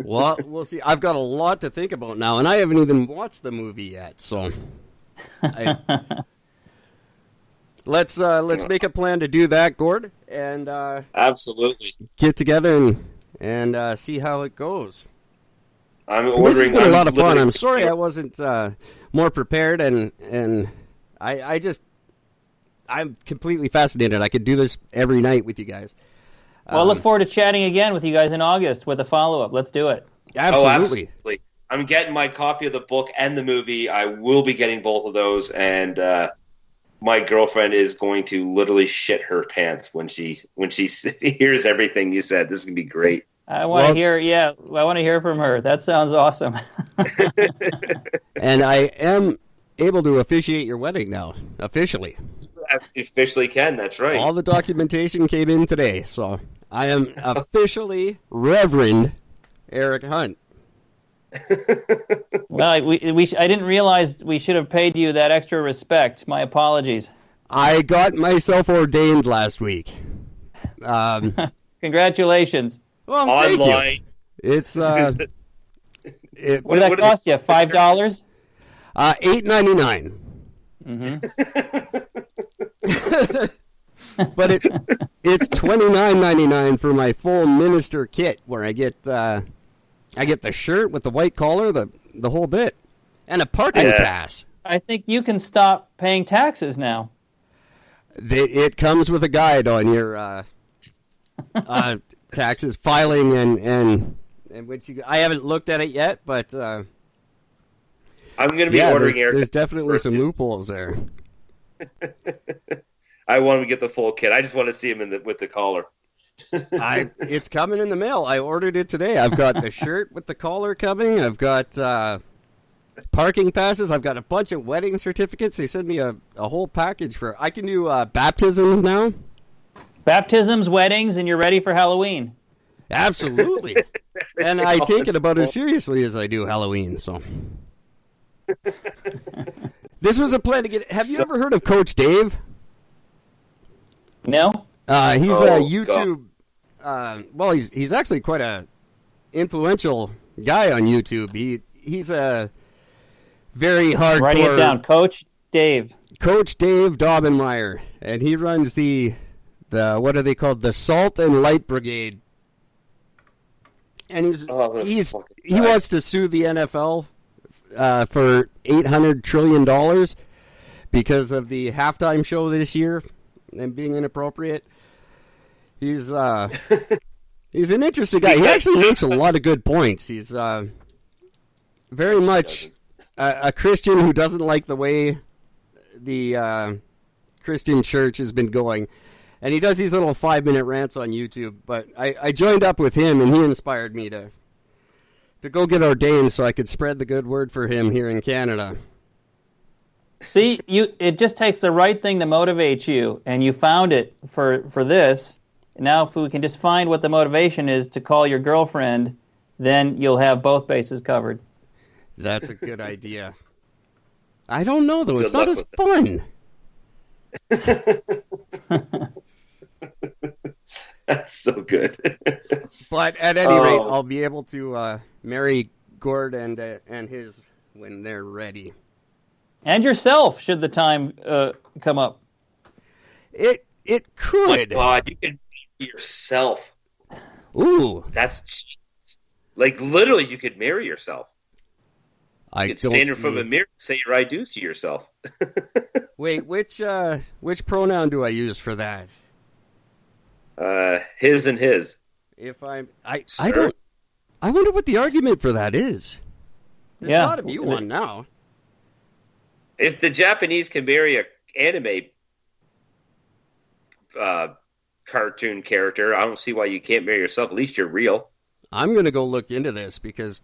Well, we'll see. I've got a lot to think about now, and I haven't even watched the movie yet. So, let's make a plan to do that, Gord, and absolutely get together and see how it goes. I'm ordering. This has been a lot of fun. I'm sorry I wasn't more prepared, and I'm completely fascinated. I could do this every night with you guys. Well, I look forward to chatting again with you guys in August with a follow-up. Let's do it. Absolutely. Oh, absolutely. I'm getting my copy of the book and the movie. I will be getting both of those, and my girlfriend is going to literally shit her pants when she hears everything you said. This is going to be great. I want to hear. Yeah, I want to hear from her. That sounds awesome. And I am able to officiate your wedding now, officially. You officially can. That's right. All the documentation came in today, so I am officially Reverend Eric Hunt. Well, I didn't realize we should have paid you that extra respect. My apologies. I got myself ordained last week. Congratulations. Well, online. It's what did that cost you? $5? $8.99. But it's $29.99 for my full minister kit, where I get the shirt with the white collar, the whole bit, and a parking pass. I think you can stop paying taxes now. It comes with a guide on your taxes filing and which I haven't looked at it yet, but I'm going to be ordering Eric. There's definitely some loopholes there. I want to get the full kit. I just want to see him with the collar. It's coming in the mail. I ordered it today. I've got the shirt with the collar coming. I've got parking passes. I've got a bunch of wedding certificates. They sent me a whole package for. I can do baptisms now. Baptisms, weddings, and you're ready for Halloween. Absolutely. And I take it about as seriously as I do Halloween, so. This was a plan to get... Have you ever heard of Coach Dave? No? He's a YouTube... he's actually quite a influential guy on YouTube. He's a very hardcore... Writing it down. Coach Dave Daubenmeyer. And he runs the what are they called? The Salt and Light Brigade. And he wants to sue the NFL for $800 trillion because of the halftime show this year and being inappropriate. He's an interesting guy. He actually makes a lot of good points. He's very much a Christian who doesn't like the way the Christian church has been going. And he does these little 5-minute rants on YouTube. But I joined up with him, and he inspired me to go get ordained so I could spread the good word for him here in Canada. See, it just takes the right thing to motivate you, and you found it for this. Now, if we can just find what the motivation is to call your girlfriend, then you'll have both bases covered. That's a good idea. I don't know, though. It's not as fun. That's so good. But at any rate, I'll be able to marry Gord and his when they're ready. And yourself, should the time come up. It could. Oh my God, you can marry yourself. Ooh, that's like literally, you could marry yourself. You could stand in front of a mirror and say your I do's to yourself. Wait, which pronoun do I use for that? His and his. If I don't. I wonder what the argument for that is. There's got to be one now. If the Japanese can marry an anime cartoon character, I don't see why you can't marry yourself. At least you're real. I'm going to go look into this because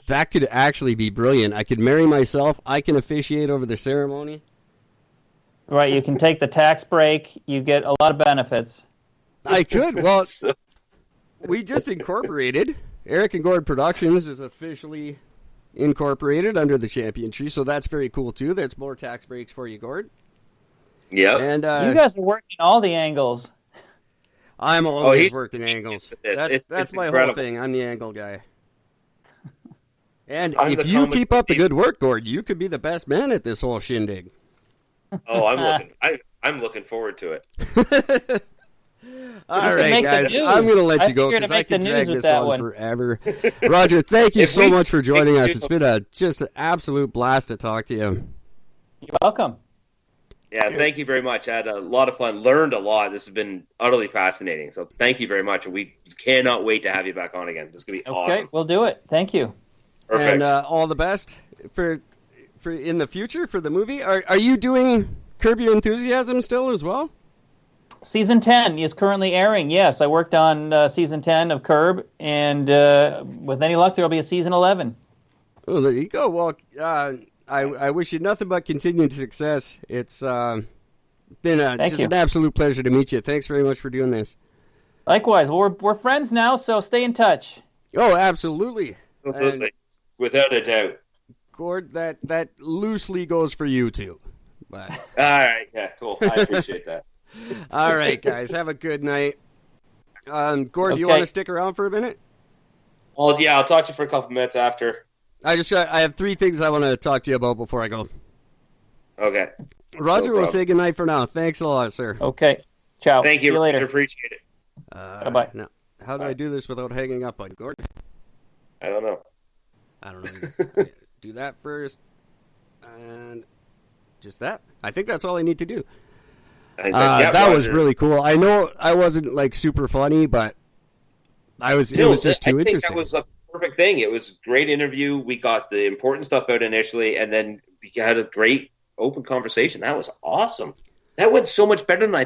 that could actually be brilliant. I could marry myself. I can officiate over the ceremony. Right, you can take the tax break. You get a lot of benefits. I could. Well, we just incorporated. Eric and Gord Productions is officially incorporated under the Champion Tree, so that's very cool, too. That's more tax breaks for you, Gord. Yeah. And you guys are working all the angles. I'm always working angles. That's my whole thing. I'm the angle guy. And if you keep up the good work, Gord, you could be the best man at this whole shindig. Oh, I'm looking forward to it. All right, guys. I'm going to let you go because I can drag this on forever. Roger, thank you so much for joining us. It's been just an absolute blast to talk to you. You're welcome. Yeah, thank you very much. I had a lot of fun, learned a lot. This has been utterly fascinating. So thank you very much. And we cannot wait to have you back on again. This is going to be awesome. Okay, we'll do it. Thank you. Perfect. And all the best for in the future for the movie. Are you doing Curb Your Enthusiasm still as well? Season 10 is currently airing. Yes, I worked on Season 10 of Curb, and with any luck, there will be a Season 11. Oh, there you go. Well, I wish you nothing but continued success. It's been just an absolute pleasure to meet you. Thanks very much for doing this. Likewise. Well, we're friends now, so stay in touch. Oh, absolutely. Without a doubt. Gord, that loosely goes for you, too. But... All right. Yeah, cool. I appreciate that. All right, guys. Have a good night. Gord, do you want to stick around for a minute? Well, yeah, I'll talk to you for a couple minutes after. I have 3 things I want to talk to you about before I go. Okay. Roger will say goodnight for now. Thanks a lot, sir. Okay. Ciao. Thank you. See you later. Appreciate it. Bye-bye. Now, how do I do this without hanging up on Gord? I don't know. Do that first. And just that. I think that's all I need to do. That was really cool. I know I wasn't like super funny, but it was just too interesting. That was a perfect thing. It was a great interview. We got the important stuff out initially, and then we had a great open conversation. That was awesome. That went so much better than I